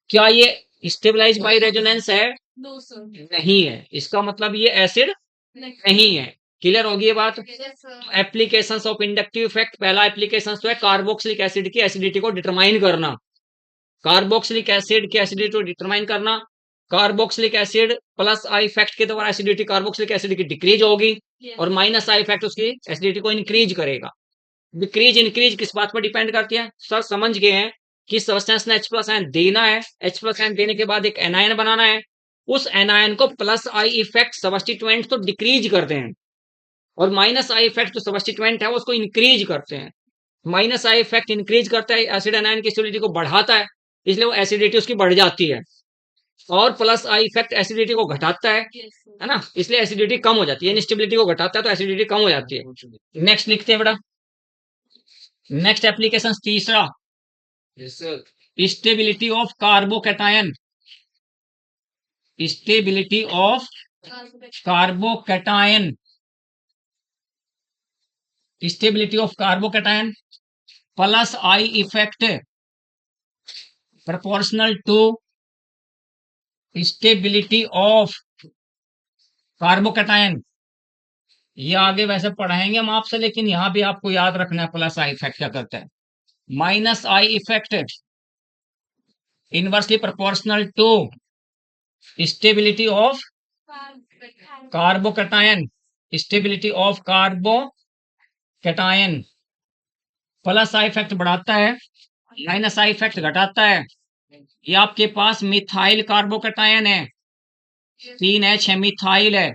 क्या ये स्टेबलाइज बाय रेजोनेंस है? No, sir. नहीं है, इसका मतलब ये एसिड Next. नहीं है। क्लियर होगी ये बात? Yes, sir. Applications of inductive effect, पहला एप्लीकेशन तो है कार्बोक्सिलिक एसिड की एसिडिटी को डिटरमाइन करना, कार्बोक्सिलिक एसिड की एसिडिटी को डिटरमाइन करना। Carboxylic acid plus I effect के द्वारा एसिडिटी कार्बोक्सिलिक एसिड की डिक्रीज होगी, Yes. और माइनस आई इफेक्ट उसकी एसिडिटी को इंक्रीज करेगा। डिक्रीज इंक्रीज किस बात पर डिपेंड करती है? सर समझ गए हैं कि सब्सटेंस ने H प्लस आयन देना है, H प्लस आयन देने के बाद एक एनायन बनाना है, उस एनायन को प्लस आई इफेक्ट सब्स्टिट्यूएंट तो डिक्रीज करते हैं, और माइनस आई इफेक्ट जो सब्स्टिट्यूएंट है उसको इंक्रीज करते हैं। माइनस आई इफेक्ट इंक्रीज करता है, एसिड एनायन की एसिडिटी को बढ़ाता है, इसलिए वो एसिडिटी उसकी बढ़ जाती है, और प्लस आई इफेक्ट एसिडिटी को घटाता है Yes, sir. है ना, इसलिए एसिडिटी कम हो जाती है, इनस्टेबिलिटी को घटाता है तो एसिडिटी कम हो जाती है। नेक्स्ट लिखते हैं बेटा, नेक्स्ट एप्लीकेशन तीसरा, stability of carbocation, stability of carbocation, stability of carbocation plus I effect proportional to stability of carbocation. ये आगे वैसे पढ़ाएंगे हम आपसे, लेकिन यहां भी आपको याद रखना है प्लस आई इफेक्ट क्या करता है। Minus I effect inversely proportional to stability of carbocation, stability of carbocation. Plus I effect बढ़ाता है, माइनस आई इफेक्ट घटाता है। ये आपके पास मिथाइल कार्बोकैटायन है, 3H है, मिथाइल है,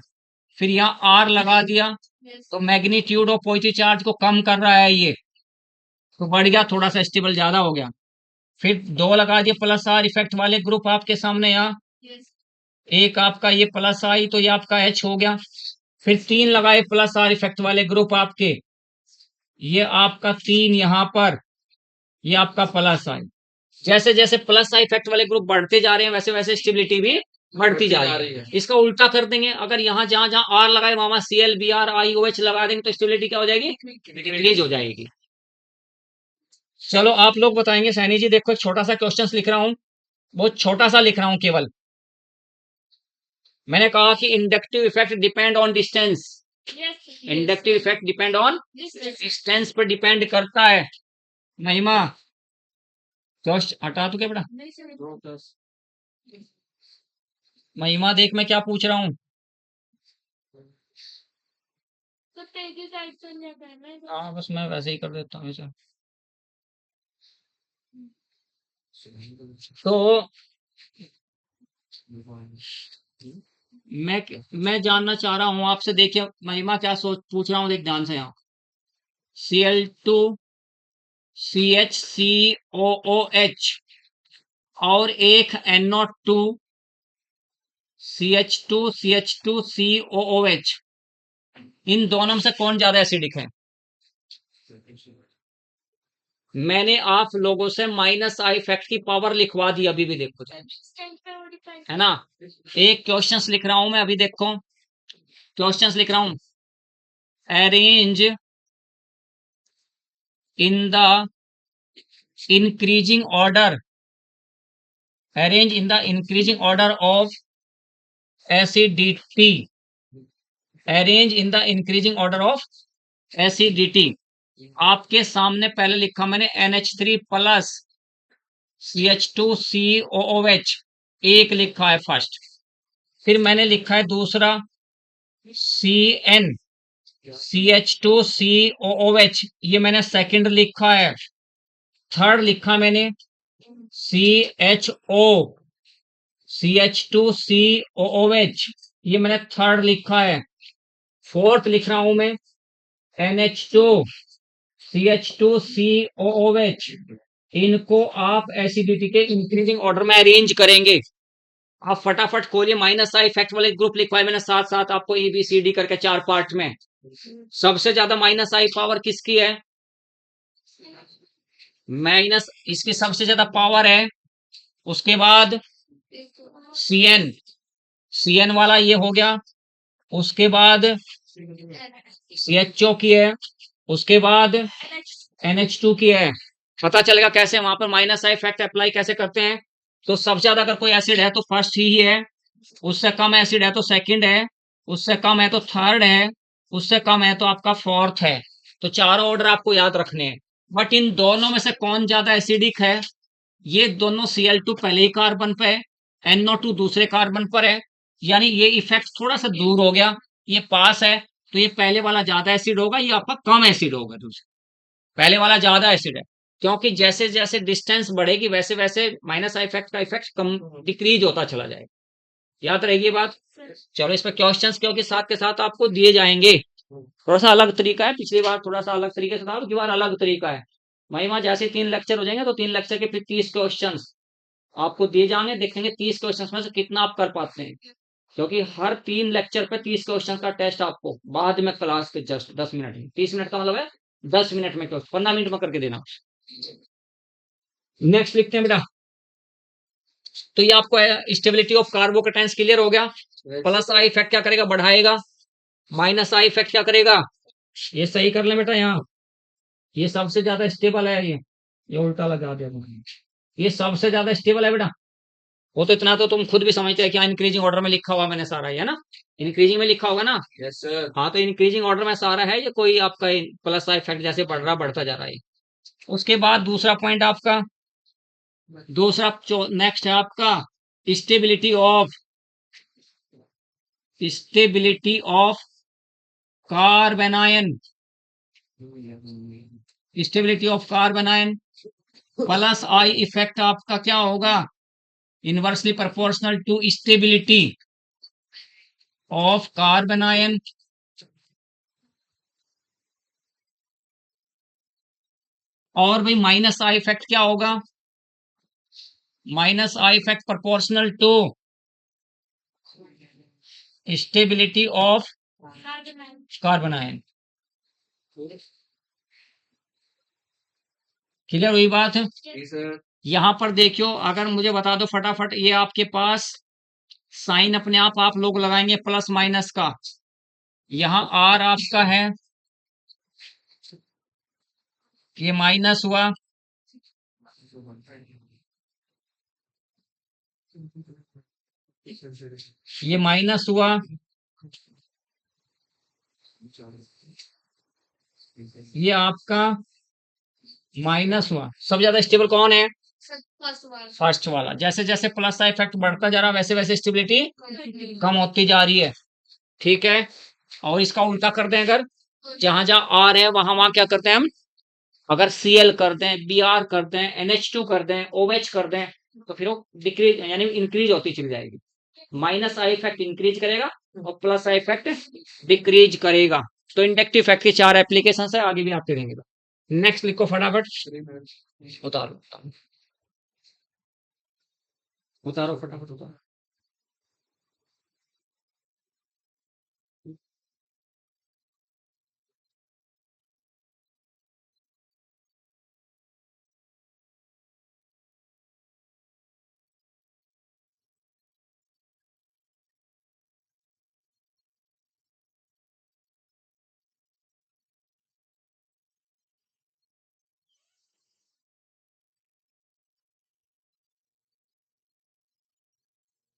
फिर यहाँ R लगा दिया Yes. तो मैग्नीट्यूड ऑफ पॉजिटिव चार्ज को कम कर रहा है, ये तो बढ़ गया, थोड़ा सा स्टेबल ज्यादा हो गया। फिर 2 लगा दिया प्लस आर इफेक्ट वाले ग्रुप आपके सामने, यहाँ Yes. एक आपका ये प्लस आई तो ये आपका H हो गया, फिर 3 लगाए प्लस आर इफेक्ट वाले ग्रुप आपके, ये आपका 3 यहां पर, ये आपका प्लस आई। जैसे जैसे प्लस आई इफेक्ट वाले ग्रुप बढ़ते जा रहे हैं वैसे वैसे स्टेबिलिटी भी बढ़ती जा रही है। इसका उल्टा कर देंगे, अगर यहाँ जहां जहां आर लगाए वहां CL BR IOH लगा देंगे तो स्टेबिलिटी क्या हो जाएगी, डिक्रीज हो जाएगी। चलो आप लोग बताएंगे। सैनी जी देखो एक छोटा सा क्वेश्चन लिख रहा हूं, बहुत छोटा सा लिख रहा हूं केवल। मैंने कहा कि inductive effect depend on distance, inductive effect depend on distance पर डिपेंड करता है। महिमा क्वेश्चन हटा तू क्या बेटा, महिमा देख मैं क्या पूछ रहा हूँ। तो तेजी साइड से नहीं करना है। हाँ बस मैं वैसे ही कर देता हूँ इसे। तो मैं जानना चाह रहा हूं आपसे, देखिए महिमा क्या सोच पूछ रहा हूं, देख ध्यान से। यहाँ Cl2 CHCOOH और एक NO2 CH2 CH2 COOH, इन दोनों में से कौन ज्यादा एसिडिक है? मैंने आप लोगों से माइनस आई इफेक्ट की पावर लिखवा दी अभी भी, देखो है ना। एक क्वेश्चंस लिख रहा हूं मैं अभी, देखो क्वेश्चंस लिख रहा हूं। Arrange in the increasing order, arrange in the increasing order of acidity, arrange in the increasing order of acidity. आपके सामने पहले लिखा मैंने NH3 प्लस CH2COOH, एक लिखा है फर्स्ट। फिर मैंने लिखा है दूसरा CN CH2COOH, ये मैंने सेकंड लिखा है। थर्ड लिखा मैंने CHO CH2COOH, ये मैंने थर्ड लिखा है। फोर्थ लिख रहा हूं मैं NH2 CH2COOH। इनको आप एसिडिटी के इंक्रीजिंग ऑर्डर में अरेंज करेंगे। आप फटाफट खोलिए, माइनस आई इफेक्ट वाले ग्रुप लिखवाए मैंने साथ साथ आपको ABCD करके 4 पार्ट में। सबसे ज्यादा माइनस आई पावर किसकी है? माइनस इसकी सबसे ज्यादा पावर है। उसके बाद CN वाला ये हो गया। उसके बाद CHO की है। उसके बाद NH2 की है। पता चलेगा कैसे वहां पर माइनस आई इफेक्ट अप्लाई कैसे करते हैं। तो सबसे ज्यादा अगर कोई एसिड है तो फर्स्ट ही है, उससे कम एसिड है तो सेकंड है, उससे कम है तो थर्ड है, उससे कम है तो आपका फोर्थ है। तो चारों ऑर्डर आपको याद रखने हैं। बट इन दोनों में से कौन ज्यादा एसिडिक है? ये दोनों Cl2 पहले ही कार्बन पे है, NO2 दूसरे कार्बन पर है, यानी ये इफेक्ट थोड़ा सा दूर हो गया, ये पास है। तो ये पहले वाला ज्यादा एसिड होगा, ये आपका कम एसिड होगा। दूसरा पहले वाला ज्यादा एसिड है, क्योंकि जैसे जैसे डिस्टेंस बढ़ेगी वैसे वैसे माइनस आई इफेक्ट का इफेक्ट कम डिक्रीज होता चला जाएगा। याद रहेगी ये बात। चलो इस पर क्वेश्चंस क्योंकि साथ के साथ आपको दिए जाएंगे। थोड़ा सा अलग तरीका है, पिछली बार थोड़ा सा अलग तरीके से था, और की बार अलग तरीका है। महिमा जैसे 3 लेक्चर हो जाएंगे तो 3 लेक्चर के फिर 30 क्वेश्चंस आपको दिए जाएंगे। देखेंगे 30 क्वेश्चंस में से कितना आप कर पाते हैं, क्योंकि हर 3 लेक्चर पे 30 क्वेश्चन का टेस्ट आपको बाद में क्लास के जस्ट 10 मिनट में, 30 मिनट का मतलब है 10 मिनट में, 15 मिनट में करके देना। नेक्स्ट लिखते हैं बेटा। तो ये आपको स्टेबिलिटी ऑफ कार्बोकेटाइंस क्लियर हो गया। प्लस आई इफेक्ट क्या करेगा, बढ़ाएगा। माइनस आई इफेक्ट क्या करेगा, ये सही कर ले बेटा। यहाँ ये सबसे ज्यादा स्टेबल है, ये उल्टा लगा दिया तुमने। ये सबसे ज्यादा स्टेबल है बेटा। वो तो इतना तो तुम खुद भी समझते हैं, क्या इंक्रीजिंग ऑर्डर में लिखा हुआ मैंने सारा, है ना। इंक्रीजिंग में लिखा होगा ना। Yes sir. हाँ तो इंक्रीजिंग ऑर्डर में सारा है, ये कोई आपका प्लस आई इफेक्ट जैसे बढ़ रहा बढ़ता जा रहा है। उसके बाद दूसरा पॉइंट आपका, दूसरा नेक्स्ट है आपका stability of carbanion, stability of carbanion. Plus I effect आपका क्या होगा, inversely proportional to stability of carbanion. और भाई माइनस आई इफेक्ट क्या होगा, minus I effect proportional to stability of carbon ion. Clear हुई बात है? यहाँ पर देखियो, अगर मुझे बता दो फटाफट, ये आपके पास साइन अपने आप लोग लगाएंगे प्लस माइनस का। यहाँ आर आपका है, ये माइनस हुआ, ये माइनस हुआ, ये आपका माइनस हुआ। सबसे ज्यादा स्टेबल कौन है? फर्स्ट वाला। जैसे जैसे प्लस का इफेक्ट बढ़ता जा रहा वैसे वैसे स्टेबिलिटी कम होती जा रही है। ठीक है, और इसका उल्टा कर दें, अगर जहां जहां आर है वहां वहां क्या करते हैं हम, अगर Cl कर दें, Br कर दें, NH2 कर दें, OH कर दें, तो फिर वो डिक्रीज यानी इंक्रीज होती चली जाएगी। माइनस आई इफेक्ट इंक्रीज करेगा और प्लस आई इफेक्ट डिक्रीज करेगा। तो इंडक्टिव इफेक्ट की 4 एप्लीकेशन है, आगे भी आपके देंगे। नेक्स्ट लिखो फटाफट, उतारो उतारो फटाफट उतारो।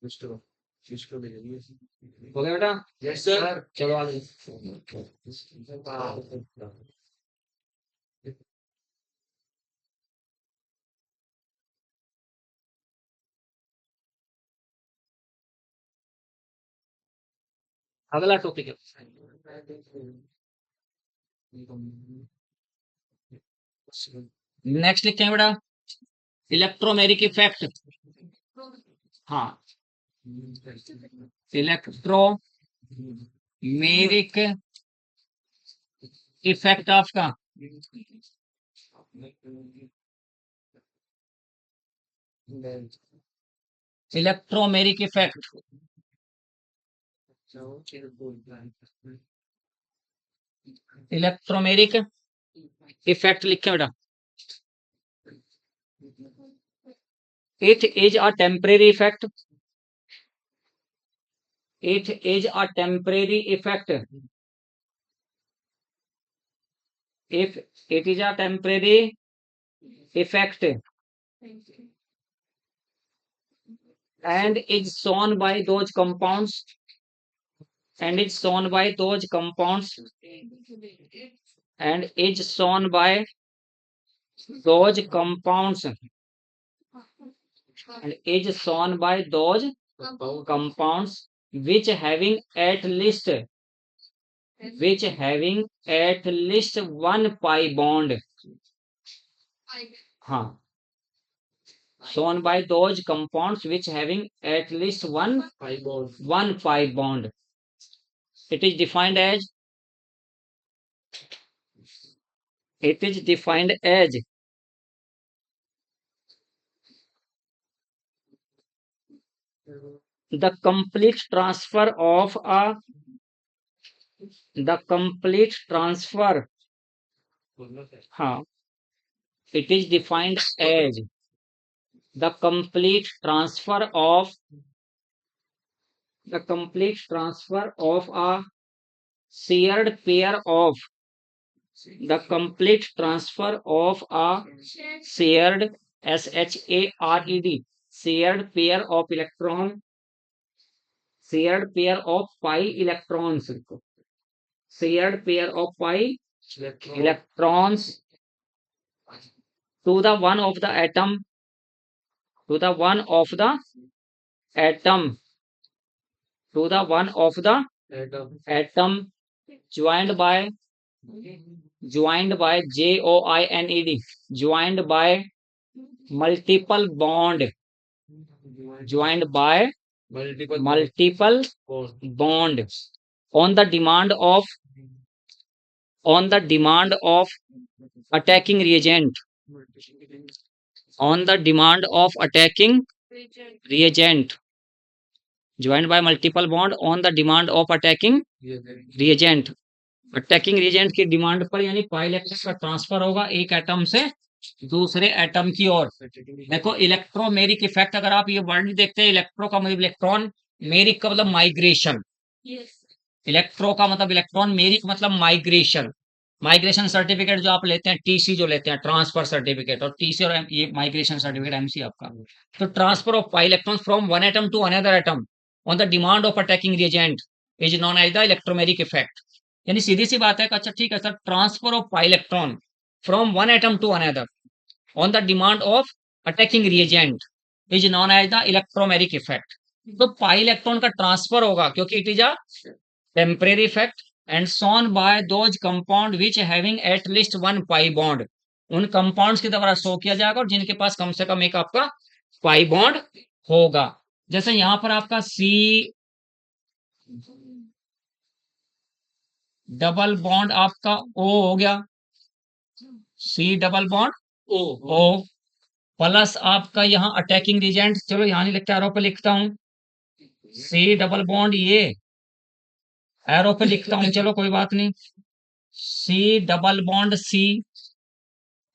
हो गया बेटा? Yes sir. चलो आगे। अगला टॉपिक है, नेक्स्ट लिखते हैं बेटा, इलेक्ट्रोमेरिक इफेक्ट। हाँ, इलेक्ट्रोमेरिक इफेक्ट आपका इलेक्ट्रोमेरिक इफेक्ट, इलेक्ट्रोमेरिक इफेक्ट लिखे बेटा। It is a temporary effect, it is a temporary effect. If it is a temporary effect and is shown by those compounds, and is shown by those compounds, and is shown by those compounds, and is shown by those compounds which having at least one pi bond. हाँ, shown by those compounds which having at least one pi bond. It is defined as the complete transfer of a हाँ, it is defined as the complete transfer of a shared pair of shared SHARED shared pair of pi electrons, shared pair of pi electrons to the one of the atom, joined by JOINED, joined by multiple bond, on the demand of attacking reagent, joined bye multiple bond on the demand of attacking reagent. Attacking reagent की demand पर यानी पाई electron का transfer होगा एक atom से दूसरे atom की ओर। देखो इलेक्ट्रोमेरिक इफेक्ट, अगर आप ये वर्ड देखते हैं, इलेक्ट्रो का मतलब इलेक्ट्रॉन, मेरिक का मतलब माइग्रेशन। Yes. इलेक्ट्रो का मतलब इलेक्ट्रॉन, मेरिक मतलब माइग्रेशन। माइग्रेशन सर्टिफिकेट जो आप लेते हैं, टीसी जो लेते हैं, ट्रांसफर सर्टिफिकेट, और टीसी और ये माइग्रेशन सर्टिफिकेट एमसी आपका। तो transfer of pi electron from one atom to another atom on the demand of attacking reagent is known as the electromeric effect. यानी सीधी सी बात है, अच्छा ठीक है sir, transfer of pi electron from one atom to another on the demand of attacking reagent is known as the electromeric effect. तो pi electron का ट्रांसफर होगा क्योंकि it is a temporary effect and shown by those compound which having at least one pi bond. उन compounds के द्वारा show किया जाएगा और जिनके पास कम से कम एक आपका पाई बॉन्ड होगा। जैसे यहां पर आपका सी डबल बॉन्ड आपका ओ हो गया, C double bond O plus आपका यहाँ अटैकिंग रिजेंट, चलो यहाँ नहीं लिखता, एरो पे लिखता हूं, सी डबल बॉन्ड ये एरो पे लिखता हूं, चलो कोई बात नहीं, C double bond C,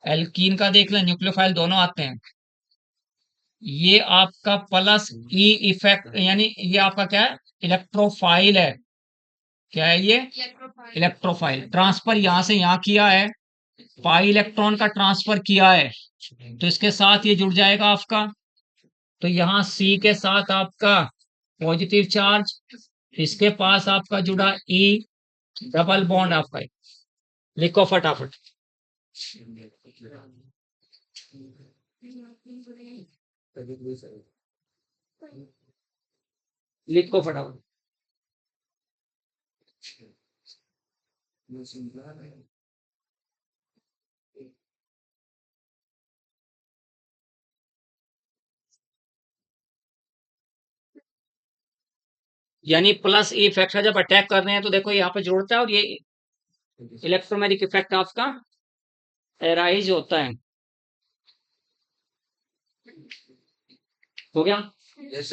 alkene का देख लें, न्यूक्लियोफाइल दोनों आते हैं, ये आपका प्लस ई इफेक्ट, यानी ये आपका क्या है, इलेक्ट्रोफाइल है। क्या है ये? Electrophile. इलेक्ट्रोफाइल। ट्रांसफर यहां से यहां किया है, पाई इलेक्ट्रॉन का ट्रांसफर किया है, तो इसके साथ ये जुड़ जाएगा आपका। तो यहाँ सी के साथ आपका पॉजिटिव चार्ज, इसके पास आपका जुड़ा ई डबल बॉन्ड आपका। लिखो फटाफट, लिखो फटाफट। यानी प्लस ई इफेक्ट जब अटैक कर रहे हैं तो देखो यहाँ पे जोड़ता है और ये इलेक्ट्रोमैग्नेटिक इफेक्ट आपका एराइज होता है। हो गया?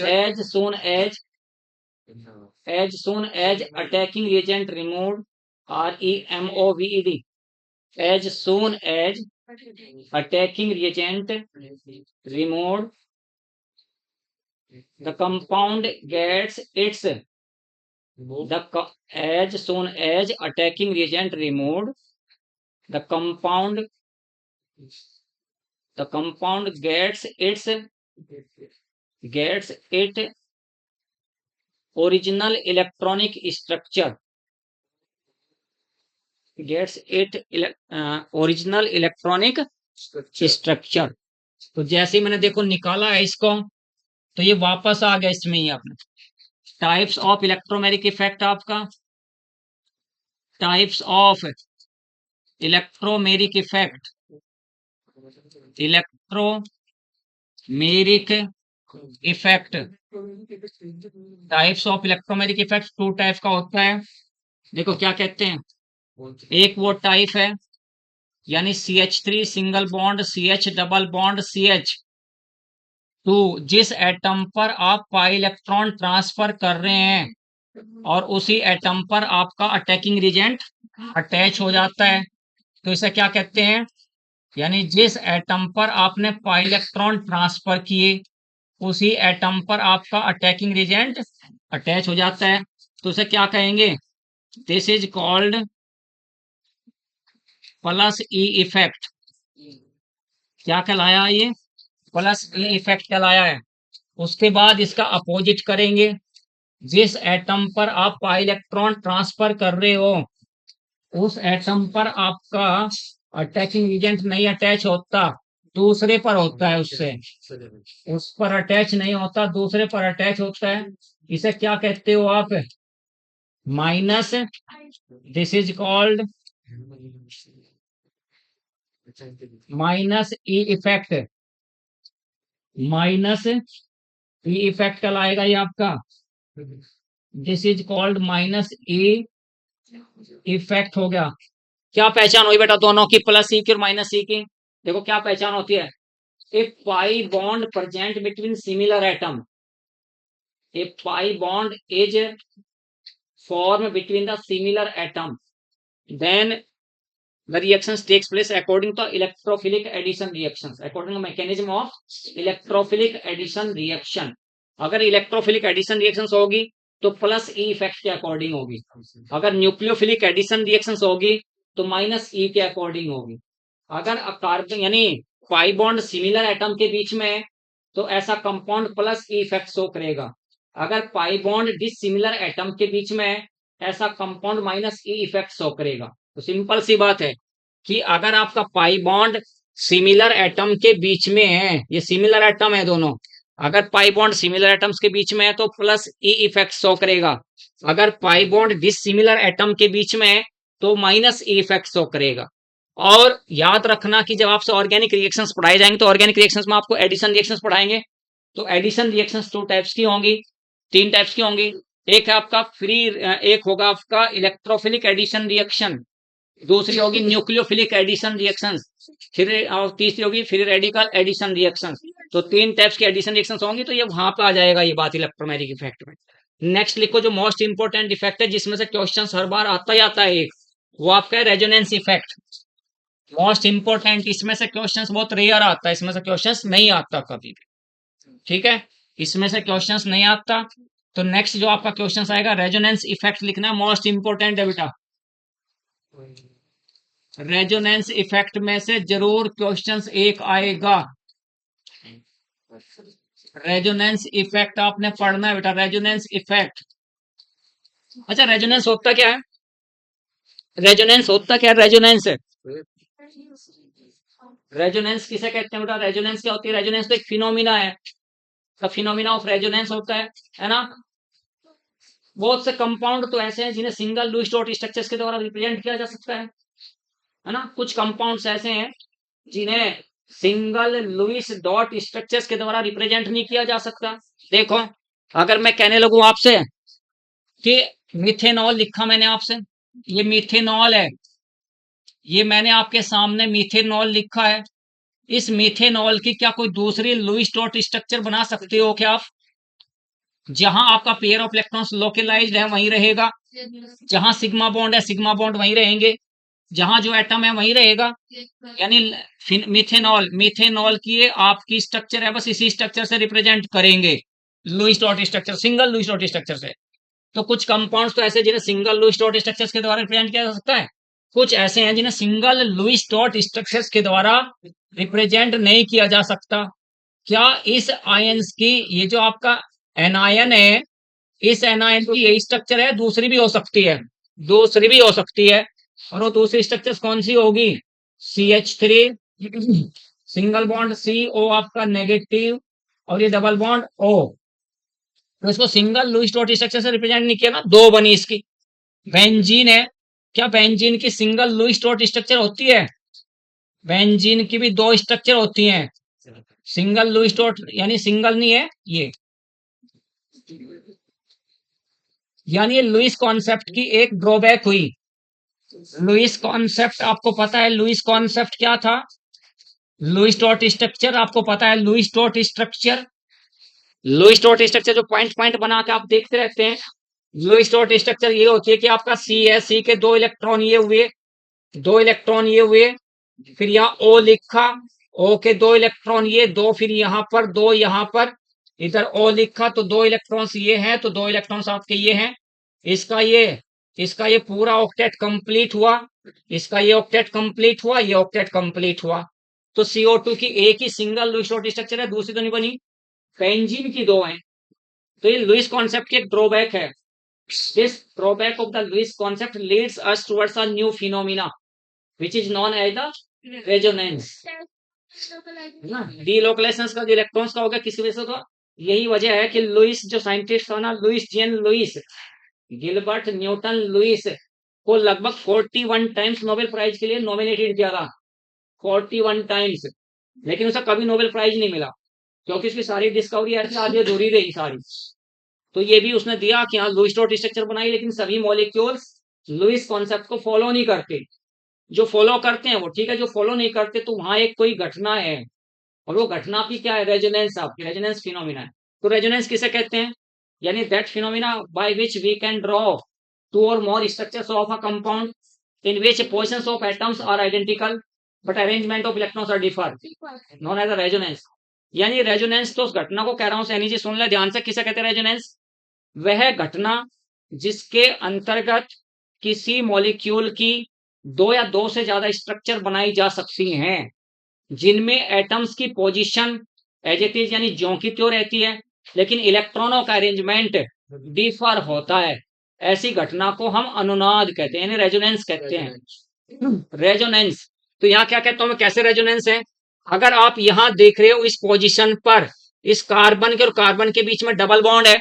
As soon as attacking agent remove, REMOVED, as soon as attacking reagent removed, the compound gets its as soon as attacking reagent removed, the compound gets its original electronic structure, original electronic structure. तो जैसे ही मैंने देखो निकाला है इसको, तो ये वापस आ गया इसमें ही अपने। टाइप्स ऑफ इलेक्ट्रोमेरिक इफेक्ट आपका, types of electromeric effect, electromeric effect, types of electromeric effect two type का होता है। देखो क्या कहते हैं, एक वो टाइप है यानी CH3 single bond CH double bond CH2, जिस एटम पर आप पाई इलेक्ट्रॉन ट्रांसफर कर रहे हैं और उसी एटम पर आपका अटैकिंग रिजेंट अटैच हो जाता है, तो इसे क्या कहते हैं, यानी जिस एटम पर आपने पाई इलेक्ट्रॉन ट्रांसफर किए उसी एटम पर आपका अटैकिंग रिजेंट अटैच हो जाता है, तो उसे क्या कहेंगे, this is called plus E effect. क्या कहलाया ये, प्लस ई इफेक्ट कहलाया है। उसके बाद इसका अपोजिट करेंगे, जिस एटम पर आप पाई इलेक्ट्रॉन ट्रांसफर कर रहे हो उस एटम पर आपका अटैकिंग एजेंट नहीं अटैच होता, दूसरे पर होता है, उससे उस पर अटैच नहीं होता, दूसरे पर अटैच होता है, इसे क्या कहते हो आप, minus, this is called minus E effect. Minus E effect कहलाएगा ये आपका, this is called minus E effect हो गया। क्या पहचान हुई बेटा दोनों की, प्लस ई की और माइनस ई की? देखो क्या पहचान होती है, if pi bond present between similar atom, A pi bond is formed between the similar atom, then the reactions takes place according to electrophilic addition reactions, according to mechanism of electrophilic addition reaction. अगर electrophilic addition reactions होगी तो plus E effect के according होगी, अगर nucleophilic addition reactions होगी तो minus ई के according होगी। अगर कार्बन यानी पाई बॉन्ड सिमिलर एटम के बीच में है तो ऐसा compound plus E effect show करेगा, अगर पाई बॉन्ड डिसिमिलर एटम के बीच में है ऐसा compound minus E effect show करेगा। तो सिंपल सी बात है कि अगर आपका पाई बॉन्ड सिमिलर एटम के बीच में है, ये सिमिलर एटम है दोनों, अगर पाई बॉन्ड सिमिलर एटम्स के बीच में है तो प्लस ई इफेक्ट शो करेगा, अगर पाई बॉन्ड डिसिमिलर एटम के बीच में है तो माइनस ई इफेक्ट शो करेगा। और याद रखना कि जब आपसे ऑर्गेनिक रिएक्शंस पढ़ाए जाएंगे तो ऑर्गेनिक रिएक्शंस में आपको एडिशन रिएक्शंस पढ़ाएंगे, तो एडिशन रिएक्शंस 2 टाइप्स की होंगी, 3 टाइप्स की होंगी। एक है आपका एक होगा आपका इलेक्ट्रोफिलिक एडिशन रिएक्शन, दूसरी होगी न्यूक्लियोफिलिक एडिशन रिएक्शंस, फिर और तीसरी होगी फ्री रेडिकल एडिशन रिएक्शंस। तो 3 टाइप्स की एडिशन रिएक्शंस होंगी, तो ये वहां पे आ जाएगा ये बात इलेक्ट्रोमैग्नेटिक इफेक्ट में। नेक्स्ट लिखो जो मोस्ट इंपोर्टेंट इफेक्ट है जिसमें से क्वेश्चन हर बार आता ही आता है एक, वो आपका है रेजोनेंस इफेक्ट। मोस्ट इंपोर्टेंट, इसमें से क्वेश्चंस बहुत रेयर आता है, इसमें से क्वेश्चंस नहीं आता कभी भी, ठीक है, इसमें से क्वेश्चंस नहीं आता। तो नेक्स्ट जो आपका क्वेश्चन आएगा रेजोनेंस इफेक्ट लिखना है, मोस्ट इंपोर्टेंट है बेटा। रेजोनेंस इफेक्ट में से जरूर क्वेश्चंस एक आएगा, रेजोनेंस इफेक्ट आपने पढ़ना है बेटा, रेजोनेंस इफेक्ट। अच्छा रेजोनेंस होता क्या है, रेजोनेंस होता क्या है, रेजोनेंस किसे कहते हैं बेटा, रेजोनेंस क्या होती है, रेजोनेंस तो एक फिनोमिना है, तो फिनोमिना ऑफ रेजोनेंस होता है ना। बहुत से कंपाउंड तो ऐसे हैं जिन्हें सिंगल लुईस डॉट स्ट्रक्चर्स के द्वारा रिप्रेजेंट किया जा सकता है ना, कुछ कंपाउंड्स ऐसे हैं जिन्हें सिंगल लुईस डॉट स्ट्रक्चर्स के द्वारा रिप्रेजेंट नहीं किया जा सकता। देखो अगर मैं कहने लगूं आपसे कि मिथेनॉल लिखा मैंने आपसे, ये मिथेनॉल है, ये मैंने आपके सामने मिथेनॉल लिखा है, इस मिथेनॉल की क्या कोई दूसरी लुईस डॉट स्ट्रक्चर बना सकते हो क्या आप? जहां आपका पेयर ऑफ इलेक्ट्रॉन्स लोकलाइज्ड है वहीं रहेगा, जहां सिग्मा बॉन्ड है सिग्मा बॉन्ड वहीं रहेंगे, जहां जो एटम है वहीं रहेगा। यानी मिथेनॉल की आपकी स्ट्रक्चर है, बस इसी स्ट्रक्चर से रिप्रेजेंट करेंगे, Lewis dot structure, single Lewis dot structure से। तो कुछ कंपाउंड्स तो ऐसे जिन्हें सिंगल लुईस डॉट स्ट्रक्चर्स के द्वारा रिप्रेजेंट किया जा सकता है, कुछ ऐसे हैं जिन्हें सिंगल लुईस डॉट स्ट्रक्चर्स के द्वारा रिप्रेजेंट नहीं किया जा सकता। क्या इस आयंस की, ये जो आपका एनायन है, इस एनायन की यही स्ट्रक्चर है, दूसरी भी हो सकती है, दूसरी भी हो सकती है, और वो दूसरी स्ट्रक्चर कौन सी होगी, CH3 सिंगल बॉन्ड CO आपका नेगेटिव और ये डबल बॉन्ड O, तो इसको सिंगल लुईस डॉट स्ट्रक्चर से रिप्रेजेंट नहीं किया ना, दो बनी इसकी। बेंजीन है, क्या बेंजीन की सिंगल लुईस डॉट स्ट्रक्चर होती है, बेंजीन की भी 2 स्ट्रक्चर होती हैं, सिंगल लुईस डॉट यानी सिंगल नहीं है ये, यानी ये लुईस कॉन्सेप्ट की एक ड्रॉबैक हुई। लुईस कॉन्सेप्ट आपको पता है, लुईस कॉन्सेप्ट क्या था, लुईस डॉट स्ट्रक्चर आपको पता है, Lewis dot structure, Lewis dot structure जो पॉइंट पॉइंट बना के आप देखते रहते हैं, लुईस डॉट स्ट्रक्चर ये होती है कि आपका C है, C के 2 इलेक्ट्रॉन ये हुए, 2 इलेक्ट्रॉन ये हुए, फिर यहाँ O लिखा, O के 2 इलेक्ट्रॉन ये 2, फिर यहाँ पर 2, यहाँ पर इधर O लिखा, तो 2 इलेक्ट्रॉन्स ये हैं, तो 2 इलेक्ट्रॉन्स आपके ये हैं, इसका ये पूरा ऑक्टेट कंप्लीट हुआ, इसका ये ऑक्टेट कंप्लीट हुआ, ये ऑक्टेट कंप्लीट हुआ। तो CO2 की एक ही सिंगल लुईस डॉट स्ट्रक्चर है, दूसरी तो नहीं बनी, बेंजीन की 2 हैं। तो ये लुईस कॉन्सेप्ट की एक ड्रॉबैक है। This drawback of the Lewis concept leads us towards a new phenomena, which is known as the resonance. ना डीलोकलाइजेशन का जो इलेक्ट्रॉन्स का हो गया किसी वजह से, तो यही वजह है कि लुईस जो साइंटिस्ट था ना, लुईस जेन लुईस, गिलबर्ट न्यूटन लुईस को लगभग 41 टाइम्स नोबेल प्राइज के लिए नॉमिनेटेड किया था, 41 टाइम्स, लेकिन उसे कभी नोबेल प्राइज नहीं मिला क्योंकि उसकी सारी डिस्कवरी ऐसी आधी अधूरी रही सारी। तो ये भी उसने दिया कि हाँ लुईस डॉट स्ट्रक्चर बनाई, लेकिन सभी मॉलिक्यूल्स लुईस कॉन्सेप्ट को फॉलो नहीं करते, जो फॉलो करते हैं वो ठीक है, जो फॉलो नहीं करते तो वहां एक कोई घटना है, और वो घटना की क्या है, रेजोनेंस, आपकी रेजोनेंस फिनोमिना है। तो रेजोनेंस किसे कहते हैं, यानी that phenomena by which we can draw two or more structures of a compound in which positions of atoms are identical but arrangement of electrons are differ, known as a resonance. यानी resonance तो उस घटना को कह रहा हूं, सैनी जी सुन ले ध्यान से, किसे कहते हैं रेजोनेंस? वह घटना जिसके अंतर्गत किसी मॉलिक्यूल की दो या दो से ज्यादा स्ट्रक्चर बनाई जा सकती हैं जिनमें एटम्स की पोजीशन एज इट इज यानी ज्यों की त्यों रहती है, लेकिन इलेक्ट्रॉनों का अरेंजमेंट डिफर होता है, ऐसी घटना को हम अनुनाद कहते हैं, यानी रेजोनेंस कहते हैं। रेजोनेंस तो यहाँ क्या कहता हूं मैं, कैसे रेजोनेंस है? अगर आप यहां देख रहे हो इस पोजीशन पर इस कार्बन के और कार्बन के बीच में डबल बॉन्ड है,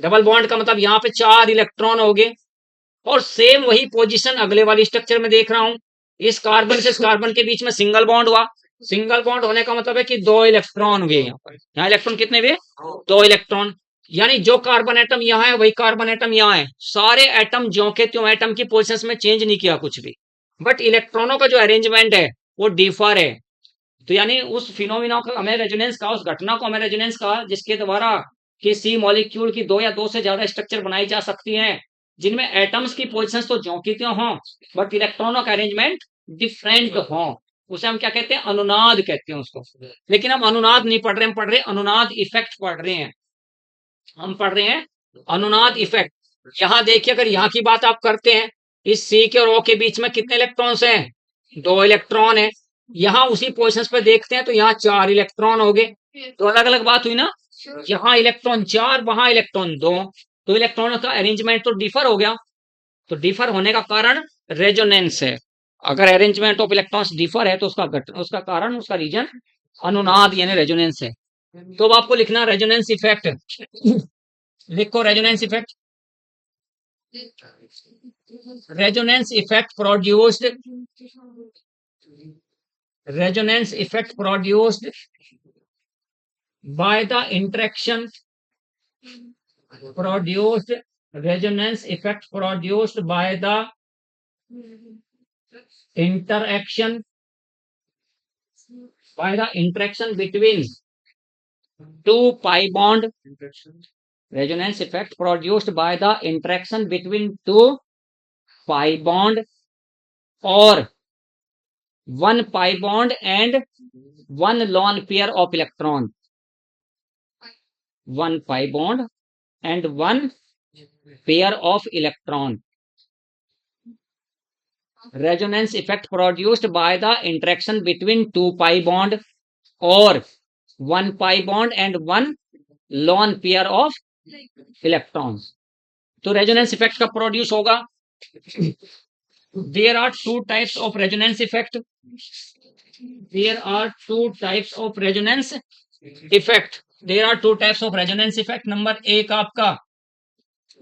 डबल बॉन्ड का मतलब यहाँ पे 4 इलेक्ट्रॉन हो गए, और सेम वही पोजीशन अगले वाली स्ट्रक्चर में देख रहा हूं, इस कार्बन से इस कार्बन के बीच में सिंगल बॉन्ड हुआ, सिंगल बॉन्ड होने का मतलब है कि 2 इलेक्ट्रॉन हुए, यहाँ इलेक्ट्रॉन कितने हुए? 2 इलेक्ट्रॉन। यानी जो कार्बन एटम यहाँ है वही कार्बन एटम यहाँ है, सारे एटम ज्यों के त्यों एटम की पोजीशन में चेंज नहीं किया कुछ भी, बट इलेक्ट्रॉनों का जो अरेंजमेंट है वो डिफर है। तो यानी उस फिनोमिना को हमें रेजोनेंस कहा, उस घटना को हमें रेजोनेंस कहा जिसके द्वारा किसी मॉलिक्यूल की दो या दो से ज्यादा स्ट्रक्चर बनाई जा सकती हैं जिनमें एटम्स की पोजीशंस तो ज्यों की त्यों हों बट इलेक्ट्रॉनों का अरेंजमेंट डिफरेंट हो, उसे हम क्या कहते हैं? अनुनाद कहते हैं उसको। लेकिन हम अनुनाद नहीं पढ़ रहे, हम पढ़ रहे हैं अनुनाद इफेक्ट पढ़ रहे हैं, हम पढ़ रहे हैं अनुनाद इफेक्ट। यहां देखिए, अगर यहाँ की बात आप करते हैं, इस सी के और ओ के बीच में कितने इलेक्ट्रॉन्स हैं? 2 इलेक्ट्रॉन है। यहाँ उसी पोजिशन पे देखते हैं तो यहाँ 4 इलेक्ट्रॉन हो गए, तो अलग अलग बात हुई ना, यहाँ इलेक्ट्रॉन 4 वहां इलेक्ट्रॉन 2, तो इलेक्ट्रॉनों का अरेंजमेंट तो डिफर हो गया। तो डिफर होने का कारण रेजोनेंस है। अगर अरेंजमेंट ऑफ इलेक्ट्रॉन्स डिफर है तो उसका कारण, उसका रीजन अनुनाद यानी रेजोनेंस है। तो अब आपको लिखना रेजोनेंस इफेक्ट, लिखो resonance effect. Resonance effect produced, resonance effect produced by the interaction, produced resonance effect produced by the interaction, between two pi bond, resonance effect produced by the interaction between two pi bond or one pi bond and one lone pair of electron, one pi bond and one pair of electron. Resonance effect produced by the interaction between two pi bond or one pi bond and one lone pair of electrons. तो resonance effect कब produce होगा? There are two types of resonance effect. There are two types of resonance effect. There are two types of resonance effect. Number एक आपका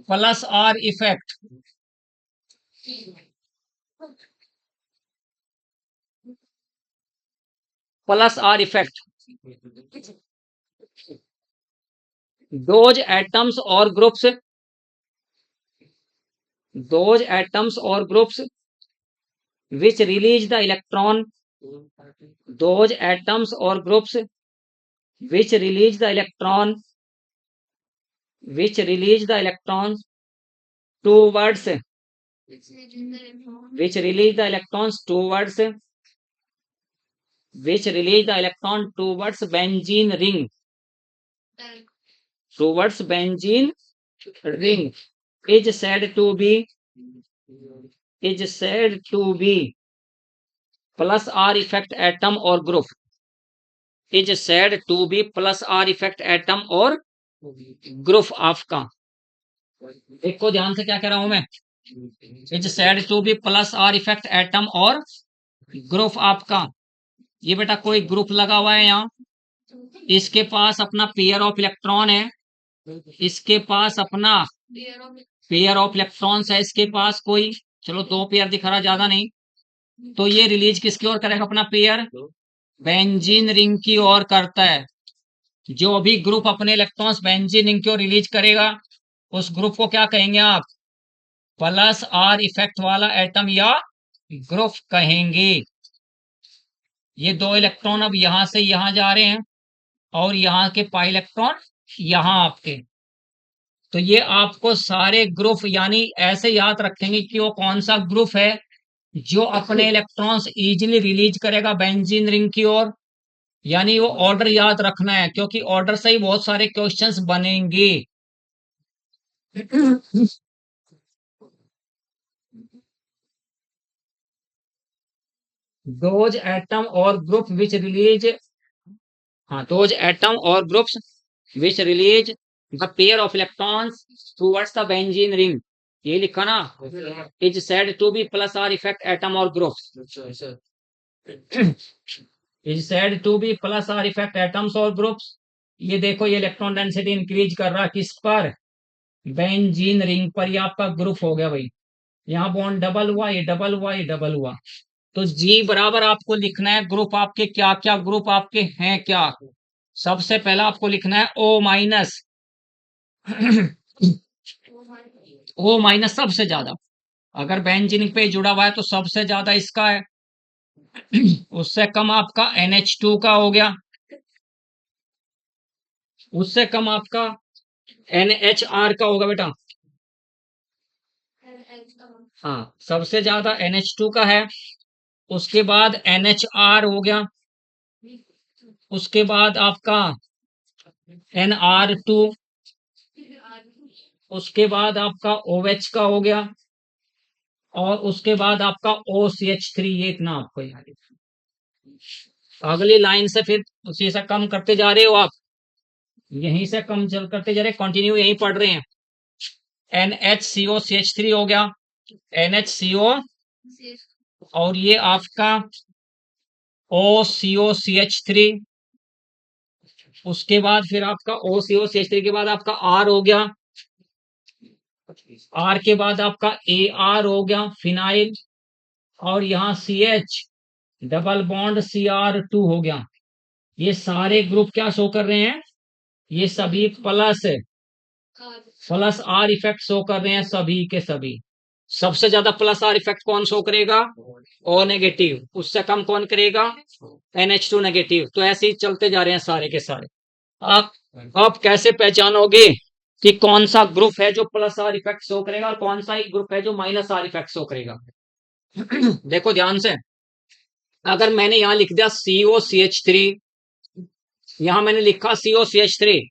plus R effect, plus R effect. Those atoms or groups, those atoms or groups which release the electron, those atoms or groups which release the electron, which release the electrons towards, which release the electrons towards, which release the electron towards benzene ring, towards benzene ring is said to be, is said to be plus R effect atom or group, is said to be plus R effect atom or group आपका। देखो ध्यान से क्या कह रहा हूं मैं, is said to be plus R effect atom और ग्रुप आपका। ये बेटा कोई ग्रुप लगा हुआ है यहाँ, इसके पास अपना पेयर ऑफ इलेक्ट्रॉन है, इसके पास अपना पेयर ऑफ इलेक्ट्रॉन्स है, इसके पास कोई, चलो 2 पेयर दिख रहा, ज्यादा नहीं, तो ये रिलीज किसकी ओर करेगा? अपना पेयर बेंजीन रिंग की ओर करता है। जो भी ग्रुप अपने इलेक्ट्रॉन्स बेंजीन रिंग की ओर रिलीज करेगा उस ग्रुप को क्या कहेंगे आप? प्लस आर इफेक्ट वाला एटम या ग्रुप कहेंगे। ये 2 इलेक्ट्रॉन अब यहां से यहां जा रहे हैं और यहाँ के पाई इलेक्ट्रॉन यहाँ आपके, तो ये आपको सारे ग्रुप यानी ऐसे याद रखेंगे कि वो कौन सा ग्रुप है जो अपने इलेक्ट्रॉन्स इजीली रिलीज करेगा बेंजीन रिंग की ओर। यानी वो ऑर्डर याद रखना है क्योंकि ऑर्डर से ही बहुत सारे क्वेश्चंस बनेंगे। दोज एटम और ग्रुप विच रिलीज, हाँ, those atom or groups which release the pair of electrons towards the benzene ring, ये लिखा ना, is said to be plus R effect atom or groups, is said to be plus R effect atoms or groups. ये देखो ये electron density increase कर रहा है किस पर, बेंजीन रिंग पर। ये आपका ग्रुप हो गया भाई, यहाँ बॉन्ड डबल हुआ, ये डबल हुआ, ये डबल हुआ। तो जी बराबर आपको लिखना है ग्रुप आपके क्या क्या ग्रुप आपके हैं क्या। सबसे पहला आपको लिखना है O माइनस, O माइनस सबसे ज्यादा, अगर बेंजीन पे जुड़ा हुआ है तो सबसे ज्यादा इसका है। उससे कम आपका NH2 का हो गया, उससे कम आपका NHR का होगा बेटा। हाँ, सबसे ज्यादा NH2 का है, उसके बाद NHR हो गया, उसके बाद आपका NR2, उसके बाद आपका OH का हो गया, और उसके बाद आपका OCH3। ये इतना आपको याद है। अगली लाइन से फिर उसी से कम करते जा रहे हो आप, यहीं से कम चल करते जा रहे, कंटिन्यू यहीं पढ़ रहे हैं। NHCOCH3 हो गया, NHCO, और ये आपका OCOCH3, उसके बाद फिर आपका OCOCH3 के बाद आपका R हो गया, R के बाद आपका AR हो गया फिनाइल, और यहाँ CH डबल बॉन्ड Cr2 हो गया। ये सारे ग्रुप क्या शो कर रहे हैं, ये सभी plus plus R effect show कर रहे हैं, सभी के सभी। सबसे ज्यादा प्लस आर इफेक्ट कौन शो करेगा, O नेगेटिव, उससे कम कौन करेगा, NH2 नेगेटिव। तो ऐसे ही चलते जा रहे हैं सारे के सारे। आप कैसे पहचानोगे कि कौन सा ग्रुप है जो प्लस आर इफेक्ट शो करेगा और कौन सा ग्रुप है जो माइनस आर इफेक्ट शो करेगा। देखो ध्यान से, अगर मैंने यहां लिख दिया COCH3, यहां मैंने लिखा COCH3,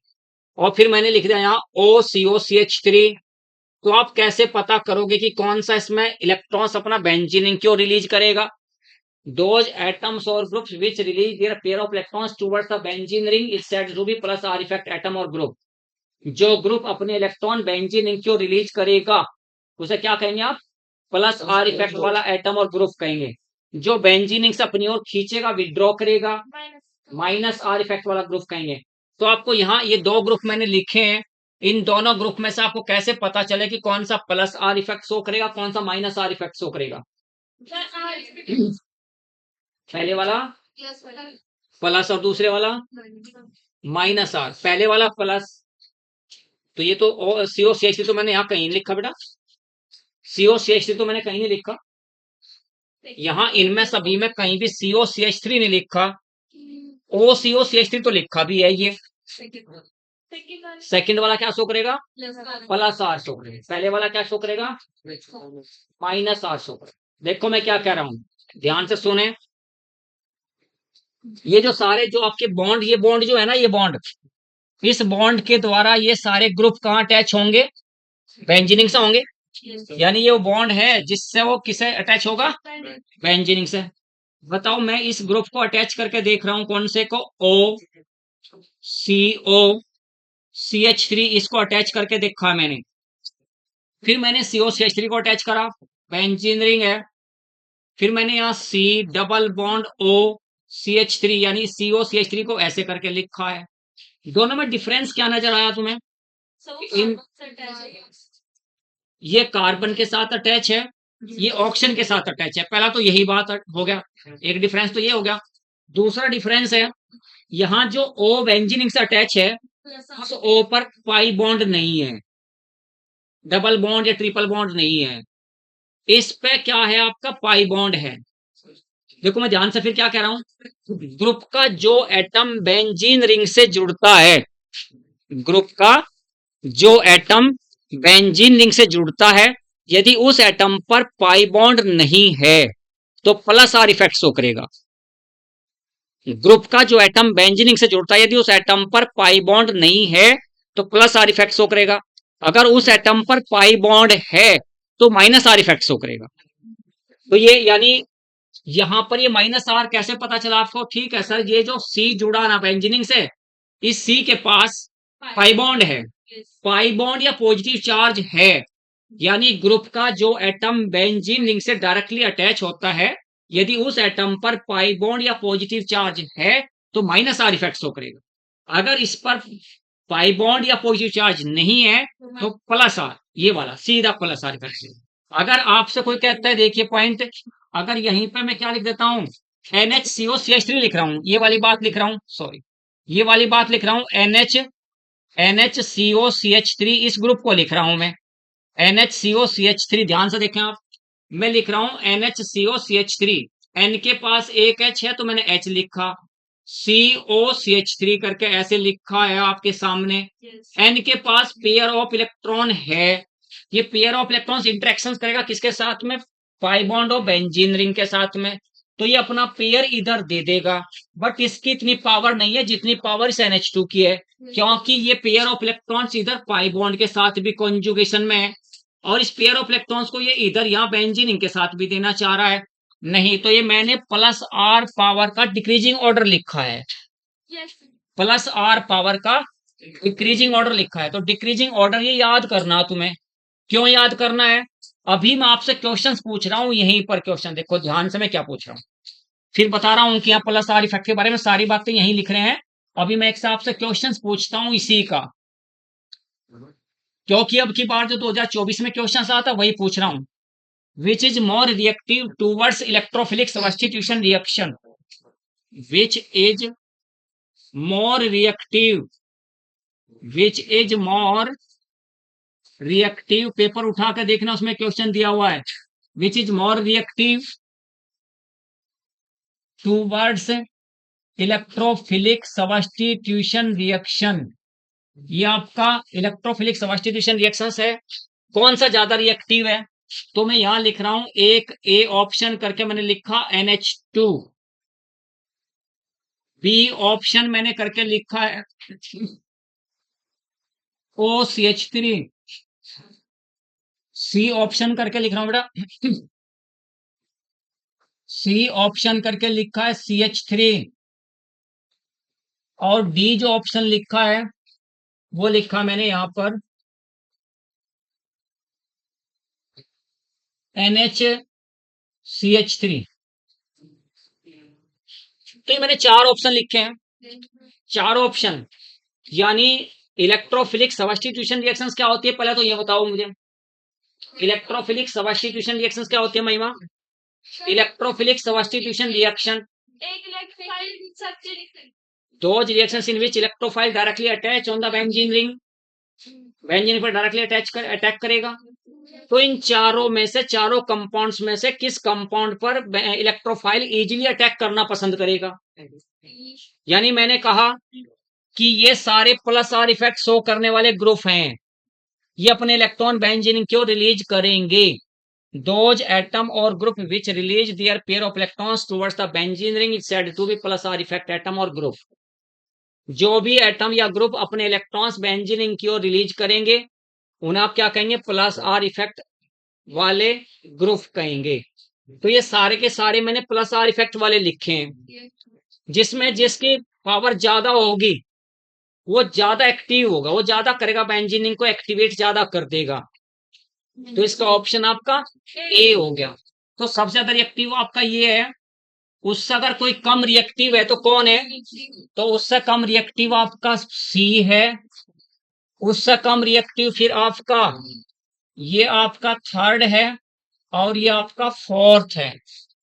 और फिर मैंने लिख दिया यहाँ OCOCH3, तो आप कैसे पता करोगे कि कौन सा इसमें इलेक्ट्रॉन्स अपना बेंजीन क्यों रिलीज करेगा। Those atoms or groups which release their pair of electrons towards the benzene ring is said to be plus R effect atom और ग्रुप। जो ग्रुप अपने इलेक्ट्रॉन बेंजीन क्यों रिलीज करेगा उसे क्या कहेंगे आप, प्लस आर इफेक्ट वाला एटम और ग्रुप कहेंगे। जो बेंजीन से अपनी ओर खींचेगा, विड्रॉ करेगा, माइनस आर इफेक्ट वाला ग्रुप कहेंगे। तो आपको यहाँ ये दो ग्रुप मैंने लिखे हैं, इन दोनों ग्रुप में से आपको कैसे पता चले कि कौन सा प्लस आर इफेक्ट शो करेगा, कौन सा माइनस आर इफेक्ट शो करेगा। पहले वाला प्लस और दूसरे वाला माइनस आर, पहले वाला प्लस, तो ये तो COCH3 तो मैंने यहाँ कहीं नहीं लिखा बेटा, COCH3 तो मैंने कहीं नहीं लिखा, यहाँ इनमें सभी में कहीं भी COCH3 नहीं लिखा। OCOCH3 तो लिखा भी है, ये सेकंड वाला क्या शो करेगा, प्लस आर शो करेगा, पहले वाला क्या शो करेगा, माइनस आर शो करेगा। देखो मैं क्या कह रहा हूं, ध्यान से सुने। ये जो सारे जो आपके बॉन्ड, ये बॉन्ड जो है ना, ये बॉन्ड, इस बॉन्ड के द्वारा ये सारे ग्रुप कहाँ अटैच होंगे, बेंजीन से होंगे। यानी ये वो बॉन्ड है जिससे वो किसे अटैच होगा, बेंजीन से। बताओ मैं इस ग्रुप को अटैच करके देख रहा हूं, कौन से को, OCOCH3, इसको अटैच करके देखा मैंने। फिर मैंने COCH3 को अटैच करा, बेंजीन रिंग है। फिर मैंने यहाँ C डबल बॉन्ड OCH3 यानी COCH3 को ऐसे करके लिखा है। दोनों में डिफरेंस क्या नजर आया तुम्हें, इन ये कार्बन के साथ अटैच है, ये ऑक्सीजन के साथ अटैच है। पहला तो यही बात हो गया, एक डिफरेंस तो ये हो गया। दूसरा डिफरेंस है, यहाँ जो O बेंजीन से अटैच है, उस O पर पाई बॉन्ड नहीं है, डबल बॉन्ड या ट्रिपल बॉन्ड नहीं है। इस पे क्या है, आपका पाई बॉन्ड है। देखो मैं ध्यान से फिर क्या कह रहा हूं, ग्रुप का जो एटम बेंजीन रिंग से जुड़ता है, ग्रुप का जो एटम बेंजीन रिंग से जुड़ता है, यदि उस एटम पर पाई बॉन्ड नहीं है तो प्लस आर इफेक्ट शो करेगा। ग्रुप का जो एटम बेंजीन रिंग से जुड़ता है, यदि उस एटम पर पाई बॉन्ड नहीं है तो प्लस आर इफेक्ट शो करेगा। अगर उस एटम पर पाई बॉन्ड है तो माइनस आर इफेक्ट शो करेगा। तो ये यानी यहां पर ये माइनस आर कैसे पता चला आपको? ठीक है सर, ये जो सी जुड़ा ना बेंजीनिंग से, इस सी के पास पाई बॉन्ड है, Yes. पाई बॉन्ड या पॉजिटिव चार्ज है, यानी ग्रुप का जो एटम बेंजीन रिंग से डायरेक्टली अटैच होता है, यदि उस एटम पर पाई बॉन्ड या पॉजिटिव चार्ज है तो माइनस आर इफेक्ट शो करेगा। अगर इस पर पाई बॉन्ड या पॉजिटिव चार्ज नहीं है तो प्लस आर, ये वाला सीधा प्लस आर इफेक्ट। अगर आपसे कोई कहता है, देखिए पॉइंट, अगर यहीं पे मैं क्या लिख देता हूं, NHCOCH3 लिख रहा हूं, ये वाली बात लिख रहा हूं, सॉरी ये वाली बात लिख रहा हूं, NHCOCH3 इस ग्रुप को लिख रहा हूं मैं, NHCOCH3, ध्यान से देखें आप, मैं लिख रहा हूं NHCOCH3, N के पास एक H है तो मैंने H लिखा, COCH3 करके ऐसे लिखा है आपके सामने। Yes. N के पास पेयर ऑफ इलेक्ट्रॉन है, ये पेयर ऑफ इलेक्ट्रॉन्स इंटरेक्शन करेगा किसके साथ में? Pi bond of benzene ring के साथ में, तो ये अपना पेयर इधर दे देगा, बट इसकी इतनी पावर नहीं है जितनी पावर इस NH2 की है, क्योंकि ये पेयर ऑफ इलेक्ट्रॉन्स इधर पाई बॉन्ड के साथ भी कॉन्जुगेशन में है, और इस पेयर ऑफ इलेक्ट्रॉन्स को ये इधर यहाँ बेंजीन रिंग के साथ भी देना चाह रहा है। नहीं, तो ये मैंने प्लस आर पावर का डिक्रीजिंग ऑर्डर लिखा है, Yes. प्लस आर पावर का डिक्रीजिंग ऑर्डर लिखा है। तो डिक्रीजिंग ऑर्डर ये याद करना तुम्हें। क्यों याद करना है? अभी मैं आपसे क्वेश्चंस पूछ रहा हूं, यहीं पर क्वेश्चन देखो ध्यान से मैं क्या पूछ रहा हूं, फिर बता रहा हूं कि यहाँ प्लस आर इफेक्ट के बारे में सारी बातें यहीं लिख रहे हैं। अभी मैं एक से आपसे क्वेश्चंस पूछता हूं इसी का, क्योंकि अब की बार जो 2024 में क्वेश्चन आता वही पूछ रहा हूं। Which is more reactive towards electrophilic substitution reaction? Which is more reactive, which is more reactive, paper उठा कर देखना उसमें क्वेश्चन दिया हुआ है, which is more reactive towards electrophilic substitution reaction. ये आपका इलेक्ट्रोफिलिक सब्स्टिट्यूशन रिएक्शन है, कौन सा ज्यादा रिएक्टिव है? तो मैं यहां लिख रहा हूं एक ए ऑप्शन करके मैंने लिखा NH2, बी ऑप्शन मैंने करके लिखा है OCH3, सी ऑप्शन करके लिख रहा हूं बेटा, सी ऑप्शन करके लिखा है CH3, और डी जो ऑप्शन लिखा है वो लिखा मैंने यहां पर NHCH3। तो ये मैंने चार ऑप्शन लिखे हैं, चार ऑप्शन, यानी इलेक्ट्रोफिलिक सब्स्टिट्यूशन रिएक्शंस क्या होती है पहले तो ये बताओ मुझे। इलेक्ट्रोफिलिक सब्स्टिट्यूशन रिएक्शंस क्या होती है महिमा? इलेक्ट्रोफिलिक सब्स्टिट्यूशन रिएक्शन, एक electrophile substitution, those reactions in which electrophile directly attach on the benzene ring, benzene पर डायरेक्टली अटैक करेगा। तो इन चारों में से, चारों कंपाउंड्स में से किस कंपाउंड पर इलेक्ट्रोफाइल इजीली अटैक करना पसंद करेगा? यानी मैंने कहा कि ये सारे प्लस आर इफेक्ट शो करने वाले ग्रुप हैं, ये अपने इलेक्ट्रॉन बेंजीन क्यों रिलीज करेंगे? दोज एटम और group which release their pair of electrons towards the benzene ring is said to be plus R effect atom और ग्रुप। जो भी एटम या ग्रुप अपने इलेक्ट्रॉन्स बेंजीन रिंग की ओर रिलीज करेंगे उन्हें आप क्या कहेंगे? प्लस आर इफेक्ट वाले ग्रुप कहेंगे। तो ये सारे के सारे मैंने प्लस आर इफेक्ट वाले लिखे हैं, जिसमें जिसकी पावर ज्यादा होगी वो ज्यादा एक्टिव होगा, वो ज्यादा करेगा, बेंजीन को एक्टिवेट ज्यादा कर देगा। तो इसका ऑप्शन आपका ए हो गया। तो सबसे ज्यादा रिएक्टिव आपका ये है। उससे अगर कोई कम रिएक्टिव है तो कौन है? तो उससे कम रिएक्टिव आपका सी है, उससे कम रिएक्टिव फिर आपका ये आपका थर्ड है, और ये आपका फोर्थ है।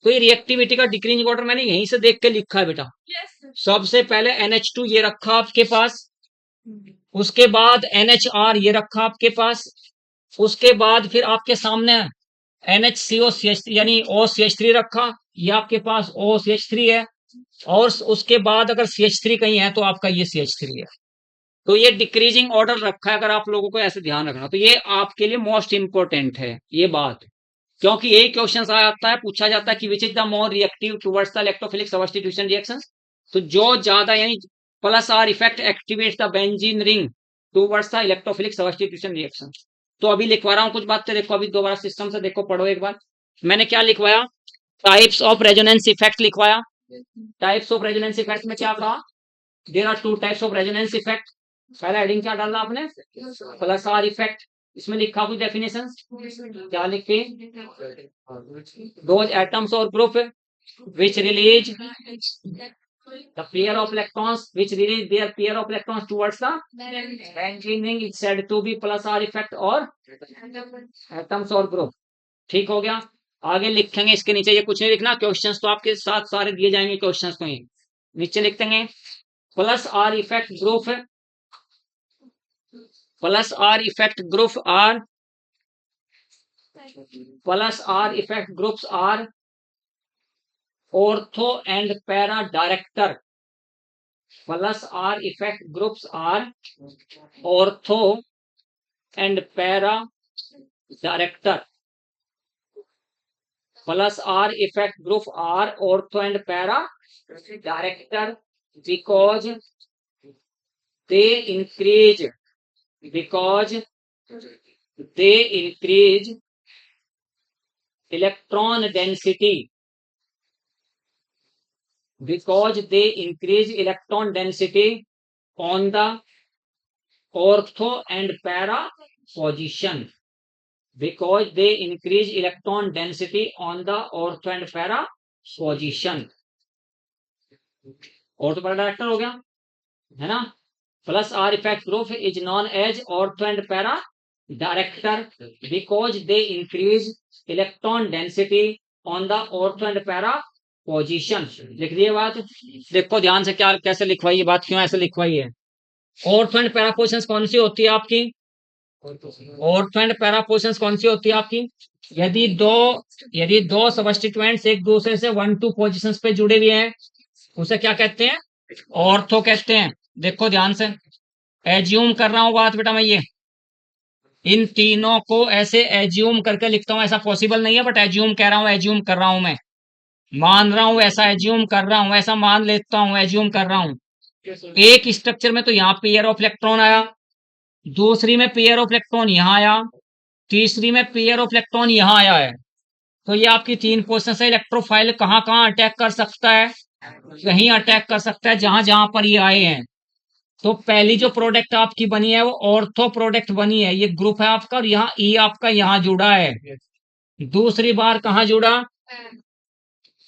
तो ये रिएक्टिविटी का डिक्रीजिंग ऑर्डर मैंने यहीं से देख के लिखा है बेटा। सबसे पहले NH2 ये रखा आपके पास, उसके बाद NHR ये रखा आपके पास, उसके बाद फिर आपके सामने NHCOCH यानी OCH3 रखा, ये आपके पास OCH3 है, और उसके बाद अगर CH3 कहीं है तो आपका ये CH3 है। तो ये डिक्रीजिंग ऑर्डर रखा है, अगर आप लोगों को ऐसे ध्यान रखना, तो ये आपके लिए मोस्ट इंपोर्टेंट है ये बात, क्योंकि यही क्वेश्चन आता है, पूछा जाता है कि which is the more reactive towards the electrophilic substitution reaction. तो जो ज्यादा यानी plus R effect activates the benzene ring towards the electrophilic substitution reaction. तो अभी लिखवा रहा हूं कुछ बातें, देखो अभी दोबारा सिस्टम से देखो, पढ़ो एक बार। मैंने क्या लिखवाया, टाइप्स ऑफ रेजोनेंस इफेक्ट लिखवाया। टाइप्स ऑफ रेजोनेंस इफेक्ट में क्या कहा, there are two types of resonance effect. पहला हेडिंग क्या डाला आपने, प्लस आर इफेक्ट। इसमें लिखा कुछ डेफिनेशन, क्या लिखे, दोज एटम्स और group which release the pair of electrons which release their pair of electrons towards the benzene ring is said to be plus R effect और atoms और group। ठीक हो गया। आगे लिखेंगे इसके नीचे, ये कुछ नहीं लिखना, क्वेश्चंस तो आपके साथ सारे दिए जाएंगे क्वेश्चंस को, ही नीचे लिख देंगे plus R effect group, plus R effect group are, plus R effect groups are ortho and para director। plus R effect groups are ortho and para director। plus R effect group are ortho and para director because they increase, because they increase electron density, because they increase electron density on the ortho and para position, because they increase electron density on the ortho and para position। ortho para director हो गया है ना। Plus R effect group is known as ortho and para director because they increase electron density on the ortho and para position. लिख दिए बात, देखो ध्यान से क्या कैसे लिखवाई बात, क्यों ऐसे लिखवाई है। ऑर्थो एंड पैरा पोजीशंस कौन सी होती है आपकी, ऑर्थो एंड पैरा पोजीशंस कौन सी होती है आपकी, यदि दो सबस्टिट्यूएंट्स एक दूसरे से 1-2 पोजीशंस पे जुड़े हुए हैं, उसे क्या कहते हैं, ऑर्थो कहते हैं। देखो ध्यान से, एज्यूम कर रहा हूं बात बेटा मैं, ये इन तीनों को ऐसे एज्यूम करके लिखता हूं, ऐसा पॉसिबल नहीं है बट एज्यूम कह रहा हूं, एज्यूम कर रहा हूं मैं, मान रहा हूं, ऐसा एज्यूम कर रहा हूं, ऐसा मान लेता हूं, एज्यूम कर रहा हूं। एक स्ट्रक्चर में तो यहाँ पेयर ऑफ इलेक्ट्रॉन आया, दूसरी में पेयर ऑफ इलेक्ट्रॉन यहाँ आया, तीसरी में पेयर ऑफ इलेक्ट्रॉन यहाँ आया है। तो ये आपकी तीन पोजीशन है। इलेक्ट्रोफाइल कहाँ कहाँ अटैक कर सकता है, कहीं अटैक कर सकता है जहां जहां पर ये आए हैं। तो पहली जो प्रोडक्ट आपकी बनी है वो ऑर्थो प्रोडक्ट बनी है, ये ग्रुप है आपका, और यहाँ ई आपका यहाँ जुड़ा है। दूसरी बार कहाँ जुड़ा,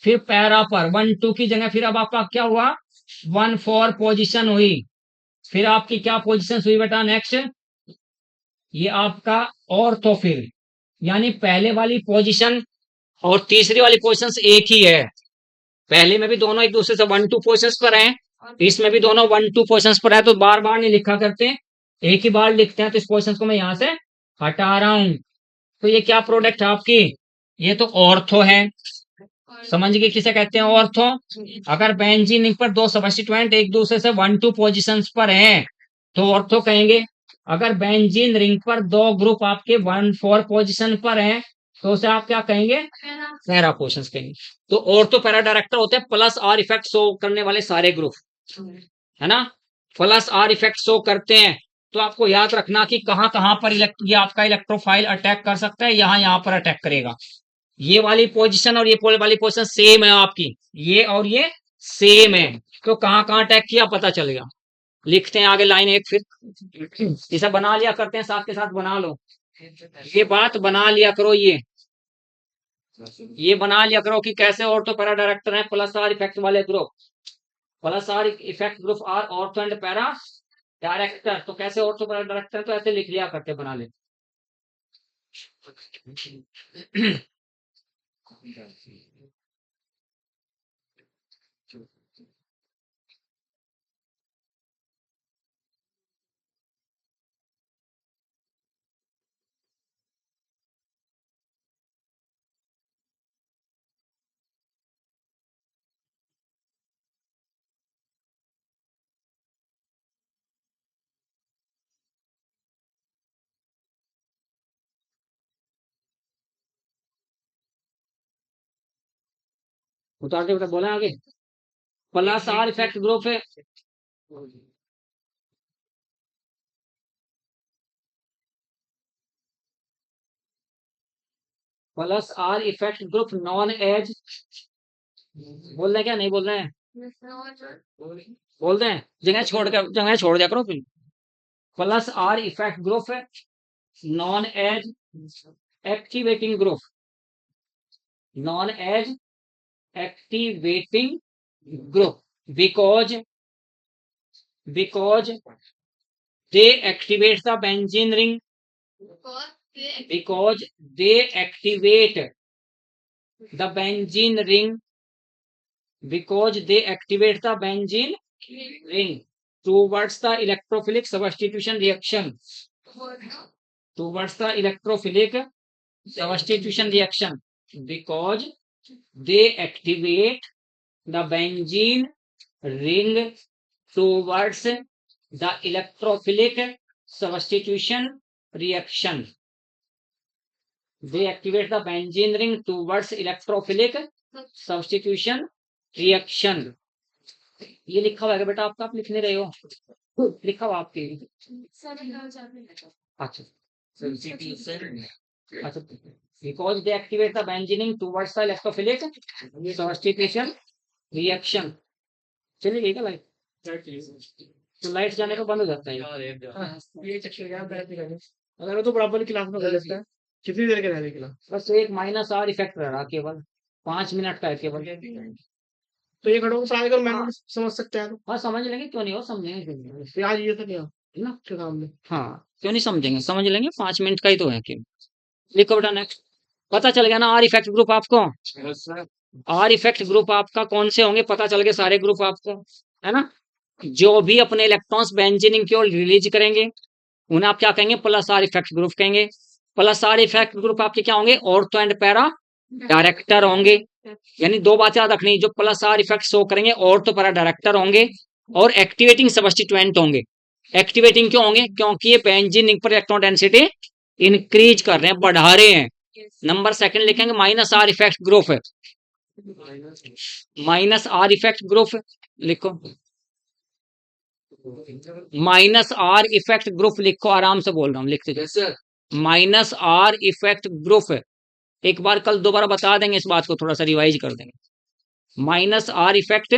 फिर पैरा पर 1-2 की जगह फिर अब आपका क्या हुआ, 1-4 पोजीशन हुई। फिर आपकी क्या पोजीशन हुई बेटा नेक्स्ट, ये आपका ऑर्थो, फिर यानी पहले वाली पोजीशन और तीसरी वाली पोजीशन एक ही है। पहले में भी दोनों एक दूसरे से 1-2 पोजीशन पर हैं, इसमें भी दोनों 1-2 पोजीशन पर है, तो बार बार नहीं लिखा करते, एक ही बार लिखते हैं। तो इस पोजीशन को मैं यहां से हटा रहा हूं। तो ये क्या प्रोडक्ट है आपकी, ये तो ऑर्थो है। समझ गए किसे कहते हैं ऑर्थो। अगर बेंजीन रिंग पर दो सबस्टिट्यूएंट एक दूसरे से 1-2 पोजीशंस पर हैं तो ऑर्थो कहेंगे। अगर बेंजीन रिंग पर दो ग्रुप आपके 1-4 पोजीशन पर हैं तो उसे आप क्या कहेंगे, पैरा पोजीशंस कहेंगे। तो ऑर्थो पैरा डायरेक्टर होते हैं प्लस आर इफेक्ट शो करने वाले सारे ग्रुप, है ना। प्लस आर इफेक्ट शो करते हैं, तो आपको याद रखना कि कहां कहां पर ये आपका इलेक्ट्रोफाइल अटैक कर सकता है, यहाँ पर अटैक करेगा। ये वाली पोजीशन और ये वाली पोजीशन सेम है आपकी, ये और ये सेम है, तो कहां कहां अटैक किया पता चलेगा। लिखते हैं आगे लाइन एक, फिर इसे बना लिया करते हैं, साथ के साथ बना लो, ये बात बना लिया करो, ये बना लिया करो कि कैसे ऑर्थो पैरा डायरेक्टर है प्लस आर इफेक्ट वाले group, plus R effect group are ortho and para director. तो कैसे ऑर्थो पैरा डायरेक्टर, तो ऐसे लिख लिया करते, बना ले। उतार के बेटा बोले आगे। प्लस आर इफेक्ट ग्रुप है, plus R effect group known as, बोल रहे हैं क्या नहीं बोल रहे हैं? बोल रहे हैं, जगह छोड़ दिया करो फिर। प्लस आर इफेक्ट ग्रुप है known as activating group, known as activating group because they activate the benzene ring, because they activate the benzene ring, because they activate the benzene ring towards the electrophilic substitution reaction, towards the electrophilic substitution reaction, because they activate the benzene ring towards the electrophilic substitution reaction. They activate the benzene ring towards electrophilic substitution reaction. ये लिखा हुआ है बेटा आपका, आप लिख नहीं रहे हो, लिखा हुआ आपके। अच्छा अच्छा, because they activate the benzene ring towards the electrophilic substitution reaction. चलिए गई क्या लाइट? तो लाइट जाने को बंद हो जाता है ये चक्कर याद है। अगर तो बराबर क्लास में कर लेता है, कितनी देर के रहने क्लास? बस एक माइनस आर इफेक्ट रहा केवल 5 मिनट का है केवल। तो ये घटों को सारे कर मैंने समझ सकते हैं। हाँ समझ लेंगे, क्यों नहीं हो, समझेंगे क्यों नहीं। आज ये तो क्या है ना काम में, हाँ क्यों नहीं समझेंगे, समझ लेंगे, 5 मिनट का ही तो है। क्यों लिखो बेटा नेक्स्ट। पता चल गया ना आर इफेक्ट ग्रुप आपको? आर इफेक्ट ग्रुप आपका कौन से होंगे, पता चल गए सारे ग्रुप आपको, है ना। जो भी अपने इलेक्ट्रॉन्स बेंजीन की ओर रिलीज करेंगे उन्हें आप क्या कहेंगे, प्लस आर इफेक्ट ग्रुप कहेंगे। प्लस आर इफेक्ट ग्रुप आपके क्या होंगे, ऑर्थो एंड पैरा डायरेक्टर होंगे। यानी दो बातें याद रखनी, जो प्लस आर इफेक्ट शो करेंगे ऑर्थो पैरा डायरेक्टर होंगे और एक्टिवेटिंग सबस्टिट्यूएंट होंगे। एक्टिवेटिंग क्यों होंगे, क्योंकि ये बेंजीन पर इलेक्ट्रॉन डेंसिटी इंक्रीज कर रहे हैं, बढ़ा रहे हैं। नंबर सेकंड लिखेंगे माइनस आर इफेक्ट ग्रुप है, माइनस आर इफेक्ट ग्रुप लिखो, माइनस आर इफेक्ट ग्रुप लिखो, आराम से बोल रहा हूं लिखते। माइनस आर इफेक्ट ग्रुप, एक बार कल दोबारा बता देंगे इस बात को, थोड़ा सा रिवाइज कर देंगे। माइनस आर इफेक्ट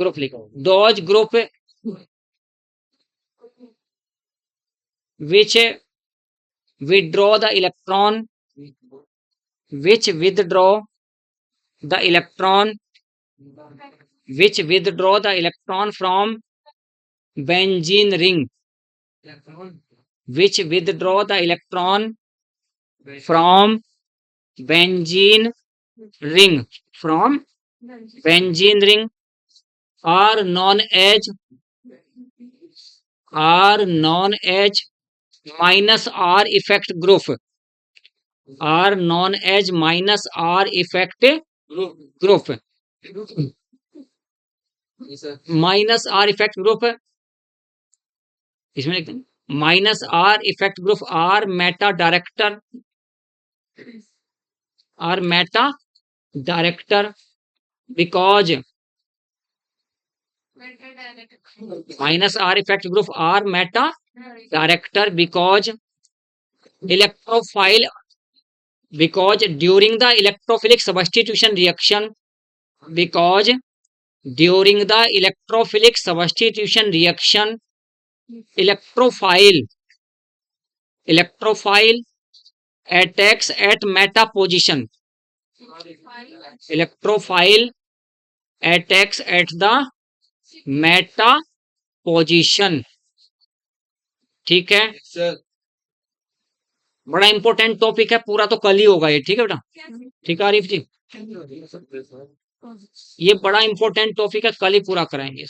ग्रुप लिखो, those group which withdraw the electron, which withdraw the electron, which withdraw the electron from benzene ring, which withdraw the electron from benzene ring, from benzene ring are known as minus R effect group, are known as minus R effect group, minus R effect group, इसमें लिखते हैं minus R effect group are meta director, are meta director because minus R effect group are meta director because electrophile, because during the electrophilic substitution reaction, because during the electrophilic substitution reaction electrophile attacks at meta position, electrophile attacks at the Meta position. ठीक है sir, बड़ा important topic है, पूरा तो कल ही होगा ये, ठीक है बेटा, ठीक है आरिफ जी, ये बड़ा इंपॉर्टेंट टॉपिक है, कल ही पूरा कराएंगे।